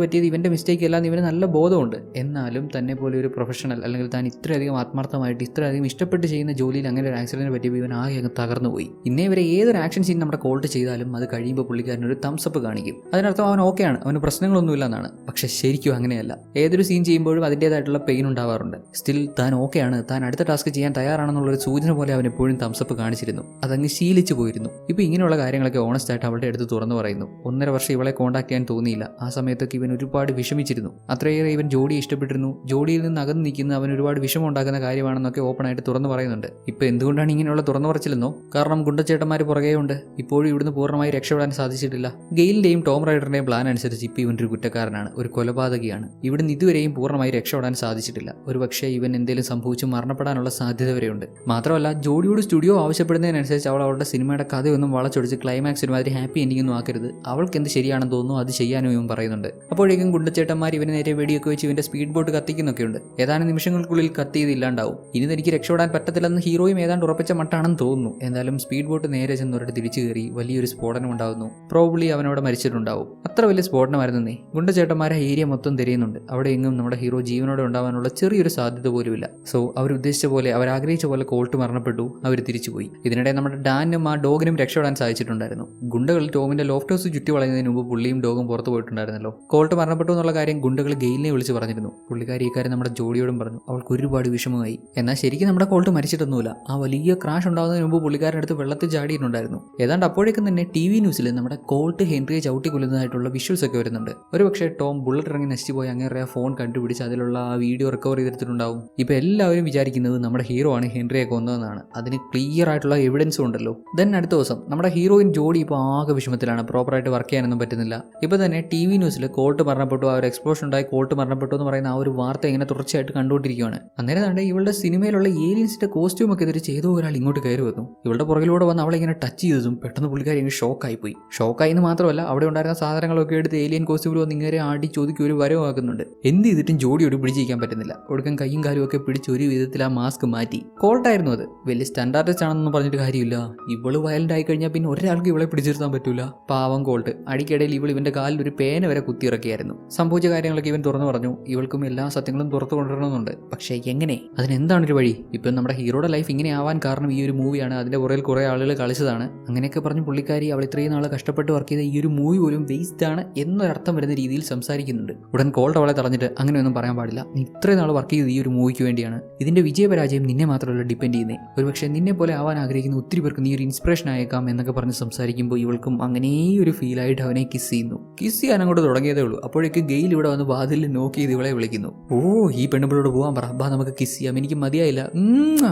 Speaker 1: പറ്റിയത് ഇവന്റെ മിസ്റ്റേക്ക് അല്ലാന്ന് ഇവന് നല്ല ബോധമുണ്ട്. എന്നാലും തന്നെ പോലെ ഒരു പ്രൊഫഷണൽ, അല്ലെങ്കിൽ താൻ ഇത്രയധികം ആത്മാർത്ഥമായിട്ട് ഇത്രയധികം ഇഷ്ടപ്പെട്ട് ചെയ്യുന്ന ജോലിയിൽ അങ്ങനെ ഒരു ആക്സിഡന്റ് പറ്റിയപ്പോൾ ഇവൻ ആകെ അങ്ങ് തകർന്നു പോയി. ഇന്നേ വരെ ഏതൊരു ആക്ഷൻ സീൻ നമ്മുടെ കോൾട്ട് ചെയ്താലും അത് കഴിയുമ്പോൾ പുള്ളിക്കാരനൊരു തംസപ്പ് കാണിക്കും. അതിനർത്ഥം അവൻ ഓക്കെയാണ്, അവന് പ്രശ്നങ്ങളൊന്നുമില്ല എന്നാണ്. പക്ഷെ ശരിക്കും അങ്ങനെയല്ല. ഏതൊരു സീൻ ചെയ്യുമ്പോഴും അതിൻ്റെതായിട്ടുള്ള പെയിൻ ഉണ്ടാവാറുണ്ട്. സ്റ്റിൽ താൻ ഓക്കെയാണ്, താൻ അടുത്ത ടാസ്ക് ചെയ്യാൻ തയ്യാറാണെന്നുള്ളൊരു സൂചന പോലെ അവൻ എപ്പോഴും തംസപ്പ് കാണിച്ചിരുന്നു. അതങ്ങ് ശീലിച്ചു പോയിരുന്നു. ഇപ്പോൾ ഇങ്ങനെയുള്ള കാര്യങ്ങളൊക്കെ ഓണസ്റ്റ് ആയിട്ട് അവളുടെ അടുത്ത് തുറന്നു പറയുന്നു. 1.5 വർഷം ഇവളെ കോൺടാക്ട് ചെയ്യാൻ തോന്നിയില്ല. ആ സമയത്തൊക്കെ ഇവൻ ഒരുപാട് വിഷമിച്ചിരുന്നു. അത്രയേറെ ഇവൻ ജോഡിയെ ഇഷ്ടപ്പെട്ടിരുന്നു. ജോഡിയിൽ നിന്ന് അകന്ന് നിൽക്കുന്ന അവൻ ഒരുപാട് വിഷമം ഉണ്ടാക്കുന്ന കാര്യമാണെന്നൊക്കെ ഓപ്പൺ ആയിട്ട് തുറന്നു പറയുന്നുണ്ട്. ഇപ്പോൾ എന്തുകൊണ്ടാണ് ഇങ്ങനെയുള്ള തുറന്നു പറച്ചില്ലെന്നോ? കാരണം ഗുണ്ടച്ചേട്ടന്മാർ പുറകെയുണ്ട്. ഇപ്പോഴും ഇവിടുന്ന് പൂർണ്ണമായി രക്ഷപ്പെടാൻ സാധിച്ചിട്ടില്ല. ഗെയിലിന്റെയും ടോം റൈഡറിന്റെയും പ്ലാൻ അനുസരിച്ച് ഇപ്പോൾ ഇവൻ ഒരു കുറ്റക്കാരനാണ്, ഒരു കൊലപാതകിയാണ്. ഇവിടുന്ന് ഇതുവരെയും പൂർണ്ണമായി രക്ഷപ്പെടാൻ സാധിച്ചിട്ടില്ല. ഒരുപക്ഷെ ഇവൻ എന്തെങ്കിലും സംഭവിച്ച് മരണപ്പെടാനുള്ള സാധ്യത വരെയുണ്ട്. മാത്രമല്ല ജോഡിയോട് സ്റ്റുഡിയോ ആവശ്യപ്പെടുന്നതിനനുസരിച്ച് അവൾ അവളുടെ സിനിമയുടെ കഥയൊന്നും വളച്ചൊടിച്ച് ക്ലൈമാക്സ് ഒരുമാതിരി ഹാപ്പി എൻഡിങ്ങൊന്നും ആക്കരുത്. അവൾക്ക് എന്ത് ശരിയാണെന്ന് തോന്നുന്നു അത് ചെയ്യാനും ഇവൻ പറയുന്നുണ്ട്. അപ്പോഴേക്കും ഗുണ്ടച്ചേട്ടന്മാർ ഇവന് നേരെ വെടിയൊക്കെ വെച്ച് ഇവന്റെ സ്പീഡ് ബോട്ട് കത്തിക്കുന്നൊക്കെയുണ്ട്. ഏതാനും നിമിഷങ്ങൾക്കുള്ളിൽ കത്തിയത് ഇല്ലാണ്ടാവും. ഇനി എനിക്ക് രക്ഷപ്പെടാൻ പറ്റത്തില്ലെന്ന് ഹീറോയും ഏതാണ്ട് ഉറപ്പിച്ച മട്ടാണെന്ന് തോന്നുന്നു. എന്തായാലും സ്പീഡ് ബോട്ട് നേരെ ചെന്നൊരിട്ട് തിരിച്ചു കയറി വലിയൊരു സ്ഫോടനം ഉണ്ടാകുന്നു. പ്രോബ്ലി അവനവിടെ മരിച്ചിട്ടുണ്ടാവും. അത്ര വലിയ സ്ഫോടനമായിരുന്നേ. ഗുണ്ടച്ചേട്ടന്മാരെ ഏരിയ മൊത്തം തിരയുന്നുണ്ട്. അവിടെ എങ്ങും നമ്മുടെ ഹീറോ ജീവനോടെ ഉണ്ടാവാനുള്ള ചെറിയൊരു സാധ്യത പോലുമില്ല. സോ അവർ ഉദ്ദേശിച്ച പോലെ, അവർ ആഗ്രഹിച്ച പോലെ കോൾട്ട് മരണപ്പെട്ടു. അവർ തിരിച്ചുപോയി. ഇതിനിടെ നമ്മുടെ ഡാനും ആ ഡോഗിനും രക്ഷപ്പെടാൻ സാധിച്ചിട്ടുണ്ടായിരുന്നു. ഗുണ്ടകൾ ടോമിന്റെ ലോഫ്റ്റ് ഹൗസ് ചുറ്റി വളയുന്നതിന് മുമ്പ് പുള്ളിയും ഡോഗും പുറത്തു പോയിട്ടുണ്ടായിരുന്നല്ലോ. കോൾട്ട് മരണപ്പെട്ടു എന്നുള്ള കാര്യം ഗുണ്ടകൾ ഗെയിലിനെ വിളിച്ച് പറഞ്ഞിരുന്നു. പുള്ളിക്കാരി ഈ കാര്യം നമ്മുടെ ജോഡിയോടും പറഞ്ഞു. അവൾക്ക് ഒരുപാട് വിഷമമായി. എന്നാൽ ശരിക്കും നമ്മുടെ കോൾട്ട് മരിച്ചിട്ടൊന്നുമില്ല. ആ വലിയ ക്രാഷ് ഉണ്ടാകുന്നതിന് മുമ്പ് പുള്ളിക്കാരുടെ അടുത്ത് വെള്ളത്തിൽ ചാടിയിട്ടുണ്ടായിരുന്നു. ഏതാണ്ട് അപ്പോഴേക്കും തന്നെ TV ന്യൂസിൽ നമ്മുടെ കോൾട്ട് ഹെൻറിയെ ചവിട്ടി കൊല്ലുന്നതായിട്ടുള്ള വിഷ്വൽസ് ഒക്കെ വരുന്നുണ്ട്. ഒരുപക്ഷെ ടോം ബുള്ളറ്റ് ഇറങ്ങി നശിച്ചു പോയി അങ്ങനെ ആ ഫോൺ കണ്ടുപിടിച്ച് അതിലുള്ള ആ വീഡിയോ റിക്കവർ ചെയ്തെടുത്തിട്ടുണ്ടാവും. ഇപ്പൊ എല്ലാവരും വിചാരിക്കുന്നത് നമ്മുടെ ഹീറോ ആണ് ഹെൻറിയെ കൊന്നതെന്നാണ്. അതിന് ക്ലിയർ ആയിട്ടുള്ള എവിഡൻസും ഉണ്ടല്ലോ. ദെൻ അടുത്ത ദിവസം ദിവസം നമ്മുടെ ഹീറോയിൻ ജോഡി ഇപ്പോൾ ആകെ വിഷമത്തിലാണ്, പ്രോപ്പറായിട്ട് വർക്ക് ചെയ്യാനൊന്നും പറ്റുന്നില്ല. ഇപ്പോൾ തന്നെ TV ന്യൂസിൽ കോൾട്ട് മരണപ്പെട്ടു, ആ ഒരു എക്സ്പ്ലോഷൻ ഉണ്ടായി കോൾട്ട് മരണപ്പെട്ടു എന്ന് പറയുന്ന ആ ഒരു വാർത്ത ഇങ്ങനെ തുടർച്ചയായിട്ട് കണ്ടുകൊണ്ടിരിക്കുകയാണ്. അന്നേരം തന്നെ ഇവളുടെ സിനിമയിലുള്ള ഏലിയൻസിന്റെ കോസ്റ്റ്യൂം ഒക്കെ ഇതിൽ ചെയ്തോ ഒരാൾ ഇങ്ങോട്ട് കയറി വന്നു. ഇവളുടെ പുറകിലൂടെ വന്ന് അവളെ ഇങ്ങനെ ടച്ച് ചെയ്തതും പെട്ടെന്ന് പുള്ളിക്കാരി അങ്ങ് ഷോക്കായി പോയി. ഷോക്കായി എന്ന് മാത്രമല്ല, അവിടെ ഉണ്ടായിരുന്ന സാധനങ്ങളൊക്കെ എടുത്ത് ഏലിയൻ കോസ്റ്റ്യൂമിൽ വന്ന് ഇങ്ങനെ ആടി ചോദിക്കും ഒരു വരവാക്കുന്നുണ്ട്. എന്ത് ചെയ്തിട്ടും ജോഡിയോട് പിടിച്ചിരിക്കാൻ പറ്റുന്നില്ല. ഒടുക്കം കൈയും കാലും ഒക്കെ പിടിച്ച് ഒരു വിധത്തിൽ ആ മാസ്ക് മാറ്റി. കോൾട്ടായിരുന്നു അത്. വലിയ സ്റ്റാൻഡ് ആർട്ടിസ്റ്റ് ആണെന്നൊന്നും പറഞ്ഞിട്ട് കാര്യമില്ല. ഇവള് വയലന്റ് ആയി കഴിഞ്ഞാൽ പിന്നെ ഒരാൾക്ക് ഇവളെ പിടിച്ചിരുത്താൻ പറ്റൂല. പാവം കോൾട്ട്. അടിക്കിടയിൽ ഇവന്റെ കാലിൽ ഒരു പേന വരെ കുത്തിയിറക്കിയായിരുന്നു. സംഭവിച്ച കാര്യങ്ങളൊക്കെ ഇവൻ തുറന്നു പറഞ്ഞു. ഇവൾക്കും എല്ലാ സത്യങ്ങളും പുറത്തു കൊണ്ടുവരണമെന്നുണ്ട്. പക്ഷേ എങ്ങനെ? അതിനെന്താണൊരു വഴി? ഇപ്പം നമ്മുടെ ഹീറോയുടെ ലൈഫ് ഇങ്ങനെ ആവാൻ കാരണം ഈ ഒരു മൂവിയാണ്, അതിന്റെ പുറകിൽ കുറെ ആളുകൾ കളിച്ചതാണ്. അങ്ങനെയൊക്കെ പറഞ്ഞ് പുള്ളിക്കാരി അവൾ ഇത്രയും നാൾ കഷ്ടപ്പെട്ട് വർക്ക് ചെയ്ത ഈ ഒരു മൂവി പോലും വേസ്റ്റ് ആണ് എന്നൊരർത്ഥം വരുന്ന രീതിയിൽ സംസാരിക്കുന്നുണ്ട്. ഉടൻ കോൾട്ട് അവളെ തടഞ്ഞിട്ട് അങ്ങനെയൊന്നും പറയാൻ പാടില്ല, നീ ഇത്രയും നാൾ വർക്ക് ചെയ്ത് ഈ ഒരു മൂവിക്ക് വേണ്ടിയാണ്. ഇതിന്റെ വിജയപരാജയം നിന്നെ മാത്രമല്ല ഡിപ്പെൻഡ് ചെയ്യുന്നത്. ഒരുപക്ഷെ നിന്നെ പോലെ ആവാൻ ആഗ്രഹിക്കുന്ന ഒത്തിരി പേർക്ക് നീ ഒരു ഇൻസ്പിറേഷൻ ആയേക്കാം എന്നൊക്കെ പറഞ്ഞ് സംസാരിക്കുമ്പോൾ ഇവൾക്കും അങ്ങനെ ഒരു ഫീലായിട്ട് അവനെ കിസ് ചെയ്യുന്നു. കിസ് ചെയ്യാൻ അങ്ങോട്ട് തുടങ്ങിയതേ ഉള്ളൂ. അപ്പോഴേക്ക് ഗെയിൽ ഇവിടെ വന്ന് വാതിലിൽ നോക്കി ചെയ്ത് ഇവളെ വിളിക്കുന്നു. ഓ, ഈ പെണ്ണുപിള്ളോട് പോകാൻ പറ, ബാ നമുക്ക് കിസ് ചെയ്യാം, എനിക്ക് മതിയായില്ല.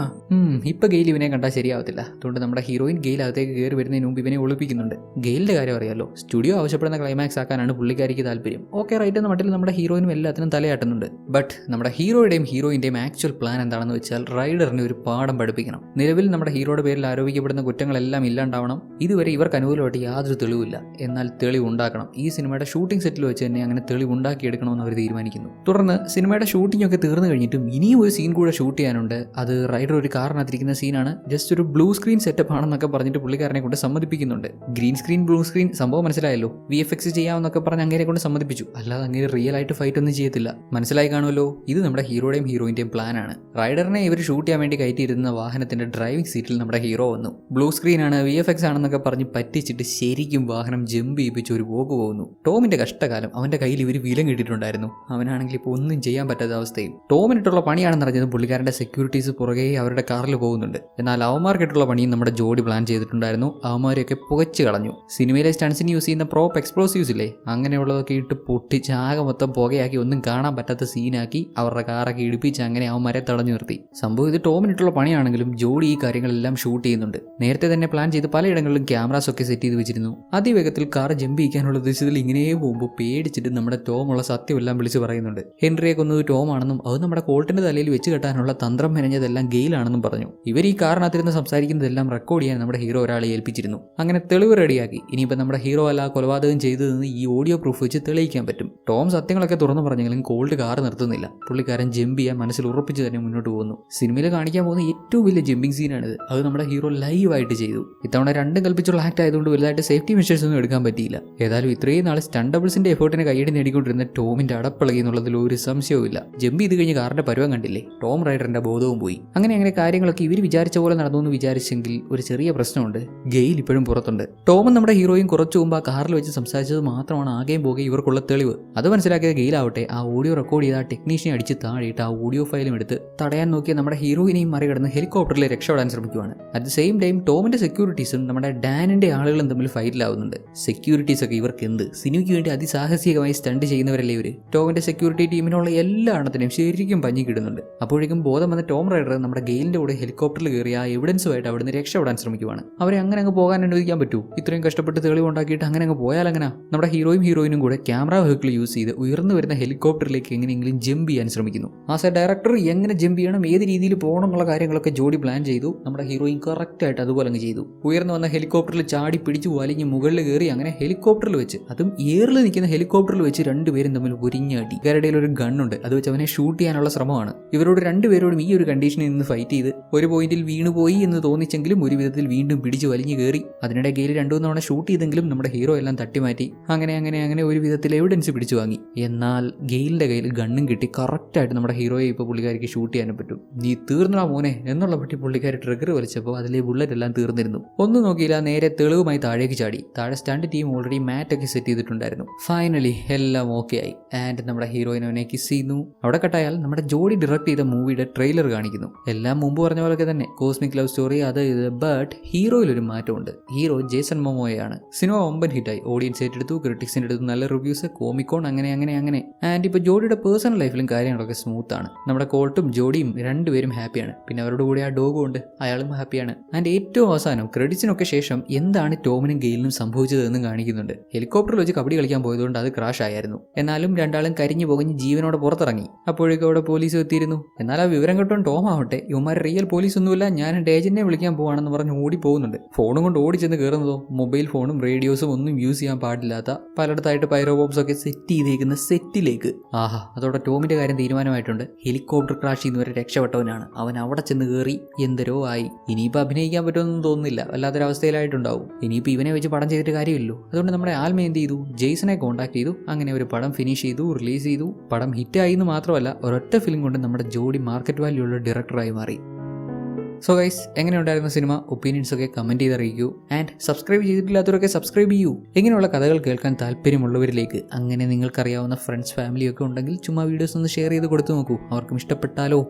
Speaker 1: ഇപ്പൊ ഗെയിൽ ഇവനെ കണ്ടാൽ ശരിയാവത്തില്ല. അതുകൊണ്ട് നമ്മുടെ ഹീറോയിൻ ഗെയിൽ അകത്തേക്ക് കയറി വരുന്നതിന് മുമ്പ് ഇവനെ ഒളിപ്പിക്കുന്നുണ്ട്. ഗെയിലിന്റെ കാര്യം അറിയാലോ, സ്റ്റുഡിയോ ആവശ്യപ്പെടുന്ന ക്ലൈമാക്സ് ആക്കാനാണ് പുള്ളിക്കാരിക്ക് താല്പര്യം. ഓക്കെ റൈറ്റ് എന്ന മട്ടിൽ നമ്മുടെ ഹീറോയിനും എല്ലാത്തിനും തലയാട്ടുന്നുണ്ട്. ബട്ട് നമ്മുടെ ഹീറോയുടെയും ഹീറോയിന്റെയും ആക്ച്വൽ പ്ലാൻ എന്താണെന്ന് വെച്ചാൽ റൈഡറിനെ ഒരു പാഠം പഠിപ്പിക്കണം. നിലവിൽ നമ്മുടെ ഹീറോയുടെ പേരിൽ ആരോപിക്കപ്പെടുന്ന കുറ്റങ്ങളെല്ലാം ഇല്ലാണ്ടാവണം. ഇതുവരെ ഇവർക്ക് അനുകൂലമായിട്ട് യാതൊരു തെളിവില്ല. എന്നാൽ തെളിവ് ഉണ്ടാക്കണം. ഈ സിനിമയുടെ ഷൂട്ടിംഗ് സെറ്റിൽ വെച്ച് തന്നെ അങ്ങനെ തെളിവ് ഉണ്ടാക്കിയെടുക്കണമെന്ന് അവർ തീരുമാനിക്കുന്നു. തുടർന്ന് സിനിമയുടെ ഷൂട്ടിംഗ് ഒക്കെ തീർന്നു കഴിഞ്ഞിട്ടും ഇനിയും ഒരു സീൻ കൂടെ ഷൂട്ട് ചെയ്യാനുണ്ട്. അത് റൈഡർ ഒരു കാറിനകത്തിരിക്കുന്ന സീനാണ്. ജസ്റ്റ് ഒരു ബ്ലൂ സ്ക്രീൻ സെറ്റപ്പ് ആണെന്നൊക്കെ പറഞ്ഞിട്ട് പുള്ളിക്കാരനെ കൊണ്ട് സമ്മതിപ്പിക്കുന്നുണ്ട്. ഗ്രീൻ സ്ക്രീൻ ബ്ലൂ സ്ക്രീൻ സംഭവം മനസ്സിലായല്ലോ. VFX ചെയ്യാമെന്നൊക്കെ പറഞ്ഞ് അങ്ങനെ കൊണ്ട് സമ്മതിപ്പിച്ചു. അല്ലാതെ അങ്ങനെ റിയൽ ആയിട്ട് ഫൈറ്റ് ഒന്നും ചെയ്യത്തില്ല. മനസ്സിലായി കാണുമല്ലോ, ഇത് നമ്മുടെ ഹീറോയുടെയും ഹീറോയിന്റെയും പ്ലാൻ ആണ്. റൈഡറിനെ ഇവർ ഷൂട്ട് ചെയ്യാൻ വേണ്ടി കയറ്റിയിരുന്ന വാഹനത്തിന്റെ ഡ്രൈവിംഗ് സീറ്റിൽ നമ്മുടെ ഹീറോ വന്നു. ബ്ലൂ സ്ക്രീൻ ആണ്, VFX ആണെന്നൊക്കെ പറഞ്ഞ് പറ്റിച്ചിട്ട് ശരിക്കും വാഹനം ജമ്പ് ചെയ്യിപ്പിച്ച് ഒരു പോക്ക് പോകുന്നു. ടോമിന്റെ കഷ്ടകാലം. അവന്റെ കയ്യിൽ ഇവർ വിലം കിട്ടിയിട്ടുണ്ടായിരുന്നു. അവനാണെങ്കിൽ ഇപ്പോൾ ഒന്നും ചെയ്യാൻ പറ്റാത്ത അവസ്ഥയും. ടോമിനിട്ടുള്ള പണിയാണെന്ന് അറിഞ്ഞതും പുള്ളിക്കാരന്റെ സെക്യൂരിറ്റീസ് പുറകെ അവരുടെ കാറിൽ പോകുന്നുണ്ട്. എന്നാൽ അവന്മാർക്കിട്ടുള്ള പണിയും നമ്മുടെ ജോഡി പ്ലാൻ ചെയ്തിട്ടുണ്ടായിരുന്നു. അവന്മാരെയൊക്കെ പുകച്ച് കളഞ്ഞു. സിനിമയിലെ സ്റ്റൺസിന് യൂസ് ചെയ്യുന്ന പ്രോപ്പ് എക്സ്പ്ലോസീവ്സ് ഇല്ലേ, അങ്ങനെയുള്ളതൊക്കെ ഇട്ട് പൊട്ടിച്ച് ആകെ മൊത്തം പുകയാക്കി ഒന്നും കാണാൻ പറ്റാത്ത സീനാക്കി അവരുടെ കാറൊക്കെ ഇടിപ്പിച്ച് അങ്ങനെ അവന്മാരെ തടഞ്ഞു നിർത്തി. സംഭവം ഇത് ടോമിനിട്ടുള്ള പണിയാണെങ്കിലും ജോഡി ഈ കാര്യങ്ങളെല്ലാം ഷൂട്ട് ചെയ്യുന്നുണ്ട്. നേരത്തെ തന്നെ പ്ലാൻ ചെയ്ത് പലയിടങ്ങളിലും ക്യാമറാസ് ഒക്കെ സെറ്റ് ചെയ്ത് വെച്ചിരുന്നു. അതിവേഗത്തിൽ കാർ ജമ്പ് ചെയ്യിക്കാനുള്ള ഉദ്ദേശത്തിൽ ഇങ്ങനെ പോകുമ്പോൾ പേടിച്ചിട്ട് നമ്മുടെ ടോമുള്ള സത്യമെല്ലാം വിളിച്ച് പറയുന്നുണ്ട്. ഹെൻറിയെ കൊന്നത് ടോം ആണെന്നും അത് നമ്മുടെ കോൾട്ടിന്റെ തലയിൽ വെച്ച് കെട്ടാനുള്ള തന്ത്രം മെനഞ്ഞതെല്ലാം ഗെയിലാണെന്നും പറഞ്ഞു. ഇവർ ഈ കാറിനകത്തിരുന്ന് സംസാരിക്കുന്നതെല്ലാം റെക്കോർഡ് ചെയ്യാൻ നമ്മുടെ ഹീറോ ഒരാളെ ഏൽപ്പിച്ചിരുന്നു. അങ്ങനെ തെളിവ് റെഡിയാക്കി. ഇനിയിപ്പോൾ നമ്മുടെ ഹീറോ അല്ല കൊലപാതകം ചെയ്തതെന്ന് ഈ ഓഡിയോ പ്രൂഫ് വെച്ച് തെളിയിക്കാൻ പറ്റും. ടോം സത്യങ്ങളൊക്കെ തുറന്നു പറഞ്ഞെങ്കിലും കോൾട്ട് കാർ നിർത്തുന്നില്ല. പുള്ളിക്കാരൻ ജമ്പ് ചെയ്യാൻ മനസ്സിൽ ഉറപ്പിച്ച് തന്നെ മുന്നോട്ട് പോകുന്നു. സിനിമയിൽ കാണിക്കാൻ പോകുന്ന ഏറ്റവും വലിയ ജമ്പിംഗ് സീനാണിത്. അത് നമ്മുടെ ഹീറോ ലൈവായിട്ട് ചെയ്തു. ഇത്തവണ രണ്ടും കൽപ്പിച്ചുള്ള ആക്ട് ആയതുകൊണ്ട് വലുതായിട്ട് സേഫ്റ്റി മെഷേഴ്സ് ഒന്നും എടുക്കാൻ പറ്റിയില്ല. ഏതായാലും ഇത്രയും നാളെ സ്റ്റണ്ട് ഡബിൾസിന്റെ എഫേർട്ടിന് കൈയടി നേടിക്കൊണ്ടിരുന്ന ടോമിന്റെ അടപ്പിളകി എന്നുള്ളതിൽ ഒരു സംശയവുമില്ല. ജമ്പ് ചെയ്ത് കഴിഞ്ഞ് കാറിന്റെ പരുവം കണ്ടില്ലേ, ടോം റൈഡറിന്റെ ബോധവും പോയി. അങ്ങനെ കാര്യങ്ങളൊക്കെ ഇവർ വിചാരിച്ച പോലെ നടന്നു എന്ന് വിചാരിച്ചെങ്കിൽ ഒരു ചെറിയ പ്രശ്നമുണ്ട്. ഗെയിൽ ഇപ്പോഴും പുറത്തുണ്ട്. ടോമും നമ്മുടെ ഹീറോയും കുറച്ചു മുമ്പ് ആ കാറിൽ വെച്ച് സംസാരിച്ചത് മാത്രമാണ് ആകെയും പോകെ ഇവർക്കുള്ള തെളിവ്. അത് മനസ്സിലാക്കിയ ഗെയിലാവട്ടെ ആ ഓഡിയോ റെക്കോർഡ് ചെയ്ത് ആ ടെക്നീഷ്യനെ അടിച്ച് താഴെയിട്ട് ആ ഓഡിയോ ഫയലും എടുത്ത് തടയാൻ നോക്കിയ നമ്മുടെ ഹീറോയിനെയും മറികടന്ന് ഹെലികോപ്റ്ററിൽ രക്ഷപ്പെടാൻ ശ്രമിക്കുവാണ്. അറ്റ് ദ സെയിം ടൈം ടോമിന്റെ സെക്യൂരിറ്റീസും നമ്മുടെ ഡാനിന്റെ ആളുകളും തമ്മിൽ ഫൈറ്റിലാവുന്നുണ്ട്. സെക്യൂരിറ്റീസ് ഒക്കെ ഇവർക്ക് എന്ത്, സിനിമയ്ക്ക് വേണ്ടി അതിസാഹസികമായി സ്റ്റണ്ട് ചെയ്യുന്നവരല്ലേ ഇവര്. ടോമിന്റെ സെക്യൂരിറ്റി ടീമിനുള്ള എല്ലാ എണ്ണത്തിനും ശരിക്കും പഞ്ഞിക്കിടുന്നുണ്ട്. അപ്പോഴേക്കും ബോധം വന്ന ടോം റൈഡർ നമ്മുടെ ഗെയിലിന്റെ കൂടെ ഹെലികോപ്റ്ററിൽ കയറി ആ എവിഡൻസുമായിട്ട് അവിടുന്ന് രക്ഷപ്പെടാൻ ശ്രമിക്കുവാണ്. അവരെ അങ്ങനെ അങ്ങ് പോകാൻ അനുവദിക്കാൻ പറ്റൂ? ഇത്രയും കഷ്ടപ്പെട്ട് തെളിവുണ്ടാക്കിയിട്ട് അങ്ങനെ അങ്ങ് പോയാൽ അങ്ങനെ നമ്മുടെ ഹീറോയിനും കൂടെ ക്യാമറ വെഹിക്കിൾ യൂസ് ചെയ്ത് ഉയർന്നു വരുന്ന ഹെലികോപ്റ്ററിലേക്ക് എങ്ങനെയെങ്കിലും ജമ്പ് ചെയ്യാൻ ശ്രമിക്കുന്നു. ആസ് എ ഡയറക്ടർ എങ്ങനെ ജമ്പ് ചെയ്യണം, ഏത് രീതിയിൽ പോകണം എന്നുള്ള കാര്യങ്ങളൊക്കെ ജോഡി പ്ലാൻ ചെയ്തു. നമ്മുടെ ഹീറോയിൻ കറക്റ്റ് ആയിട്ട് അതുപോലെ അങ്ങ് ചെയ്തു. ഉയർന്നു വന്ന ഹെലികോപ്റ്ററിൽ ചാടി പിടിച്ച് വലിഞ്ഞ് മുകളിൽ കയറി അങ്ങനെ ഹെലികോപ്റ്ററിൽ വെച്ച്, അതും എയറിൽ നിൽക്കുന്ന ഹെലികോപ്റ്ററിൽ വെച്ച് രണ്ടുപേരും തമ്മിൽ പൊരിഞ്ഞാടി. ഇവരുടെ ഒരു ഗണ്ണുണ്ട്, അത് വെച്ച് അവനെ ഷൂട്ട് ചെയ്യാനുള്ള ശ്രമമാണ്. ഇവരോട് രണ്ടുപേരോടും ഈ ഒരു കണ്ടീഷനിൽ നിന്ന് ഫൈറ്റ് ചെയ്ത് ഒരു പോയിന്റിൽ വീണുപോയി എന്ന് തോന്നിച്ചെങ്കിലും ഒരു വിധത്തിൽ വീണ്ടും പിടിച്ച് വലിഞ്ഞു കയറി. അതിനിടെ ഗെയിൽ 2-3 തവണ ഷൂട്ട് ചെയ്തെങ്കിലും നമ്മുടെ ഹീറോ എല്ലാം തട്ടിമാറ്റി അങ്ങനെ ഒരു വിധത്തിൽ എവിഡൻസ് പിടിച്ചു വാങ്ങി. എന്നാൽ ഗെയിലിന്റെ കയ്യിൽ ഗണ്ണും കിട്ടി. കറക്റ്റായിട്ട് നമ്മുടെ ഹീറോയെ ഇപ്പോൾ പുള്ളിക്കാരിക്ക് ഷൂട്ട് ചെയ്യാനും പറ്റും. നീ തീർന്നടാ മോനെ എന്നുള്ള പറ്റി പുള്ളിക്കാരി ട്രിഗർ വലിച്ചപ്പോൾ അതിലെ ബുള്ളറ്റ് എല്ലാം തീർന്നിരുന്നു. ഒന്നും നോക്കിയില്ല, നേരെ തെളിവുമായി താഴേക്ക് ചാടി. താഴെ സ്റ്റണ്ട് ടീം ഓൾറെഡി മാറ്റൊക്കെ സെറ്റ് ചെയ്തിട്ടുണ്ടായിരുന്നു. ഫൈനലി എല്ലാം ഓക്കെ ആയി. ആൻഡ് നമ്മുടെ ഹീറോയിനെ അവനെ കിസ് ചെയ്യുന്നു. അവിടെ കട്ടായാൽ നമ്മുടെ ജോഡി ഡയറക്ട് ചെയ്ത മൂവിയുടെ ട്രെയിലർ കാണിക്കുന്നു. എല്ലാം മുമ്പ് പറഞ്ഞ പോലൊക്കെ തന്നെ കോസ്മിക് ലവ് സ്റ്റോറി അത് ഇത്. ബട്ട് ഹീറോയിൽ ഒരു മാറ്റമുണ്ട്. Hero Jason മൊമോയാണ്. സിനിമ 9 ഹിറ്റായി. ഓഡിയൻസ് ഏറ്റെടുത്തു, ക്രിറ്റിക്സിന്റെ അടുത്ത് നല്ല റിവ്യൂസ്. കോമിക്കോൺ ഓൺ അങ്ങനെ അങ്ങനെ അങ്ങനെ. ആൻഡ് ഇപ്പോൾ ജോഡിയുടെ പേഴ്സണൽ ലൈഫിലും കാര്യങ്ങളൊക്കെ സ്മൂത്താണ്. നമ്മുടെ കോൾട്ടും ജോഡിയും രണ്ടുപേരും ഹാപ്പിയാണ്. പിന്നെ അവരുടെ കൂടെ ആ ഡോഗും ഉണ്ട്, അയാളും ഹാപ്പിയാണ്. ആൻഡ് ഏറ്റവും അവസാനം ക്രെഡിറ്റ്സിനൊക്കെ ശേഷം എന്താണ് ടോമിനും ഗെയിലിനും സംഭവിച്ചതെന്നും കാണിക്കുന്നുണ്ട്. ഹെലികോപ്റ്ററിൽ വെച്ച് കബഡി കളിക്കാൻ പോയതുകൊണ്ട് അത് ക്രാഷ് ആയിരുന്നു. എന്നാലും രണ്ടാളും കരിഞ്ഞു പുകഞ്ഞ് ജീവനോടെ പുറത്തിറങ്ങി. അപ്പോഴേക്കും അവിടെ പോലീസ് എത്തിയിരുന്നു. എന്നാൽ ആ വിവരം കേട്ടോ ടോം ആവട്ടെ ഇവന്മാർ റിയൽ പോലീസ് ഒന്നുമില്ല, ഞാൻ എൻ്റെ ഏജന്റിനെ വിളിക്കാൻ പോവാണെന്ന് പറഞ്ഞ് ഓടി പോകുന്നുണ്ട്. ഫോണും കൊണ്ട് ഓടിച്ചെന്ന് കയറുന്നതോ മൊബൈൽ ഫോണും റേഡിയോസും ഒന്നും യൂസ് ചെയ്യാൻ പാടില്ലാത്ത പലയിടത്തായിട്ട് പൈറോ ബോംബ്സ് ഒക്കെ സെറ്റ് ചെയ്തേക്കുന്ന സെറ്റിലേക്ക്. ആഹാ, അതോടെ ടോമിന്റെ കാര്യം തീരുമാനമായിട്ടുണ്ട്. ഹെലികോപ്റ്റർ ക്രാഷ് ചെയ്യുന്നവരെ രക്ഷപ്പെട്ടവനാണ് അവൻ. അവിടെ ചെന്ന് കയറി എന്തരോ ആയി. ഇനിയിപ്പോൾ അഭിനയിക്കാൻ പറ്റുമെന്നും തോന്നുന്നില്ല, വല്ലാത്തൊരവസ്ഥയിലായിട്ടുണ്ടാവും. ഇനിയിപ്പോൾ ഇവനെ വെച്ച് പടം ചെയ്തിട്ട് കാര്യമില്ലല്ലോ. അതുകൊണ്ട് നമ്മുടെ ആൽമ എന്ത് ചെയ്തു, ജെയ്സനെ കോൺടാക്ട് ചെയ്തു. അങ്ങനെ ഒരു പടം ഫിനിഷ് ചെയ്തു, റിലീസ് ചെയ്തു. പടം ഹിറ്റായി എന്ന് മാത്രമല്ല ഒരൊറ്റ ഫിലിം കൊണ്ട് നമ്മുടെ ജോഡി മാർക്കറ്റ് വാല്യൂ ഉള്ള ഡയറക്ടറായി മാറി. സോ ഗൈസ്, എങ്ങനെയുണ്ടായിരുന്ന സിനിമ? ഒപ്പീനിയൻസ് ഒക്കെ കമൻറ്റ് ചെയ്തറിയിക്കൂ. ആൻഡ് സബ്സ്ക്രൈബ് ചെയ്തിട്ടില്ലാത്തവരൊക്കെ സബ്സ്ക്രൈബ് ചെയ്യൂ. ഇങ്ങനെയുള്ള കഥകൾ കേൾക്കാൻ താല്പര്യമുള്ളവരിലേക്ക്. അങ്ങനെ നിങ്ങൾക്കറിയാവുന്ന ഫ്രണ്ട്സ് ഫാമിലിയൊക്കെ ഉണ്ടെങ്കിൽ ചുമ്മാ വീഡിയോസ് ഒന്ന് ഷെയർ ചെയ്ത് കൊടുത്തു നോക്കൂ. അവർക്കും ഇഷ്ടപ്പെട്ടാലോ.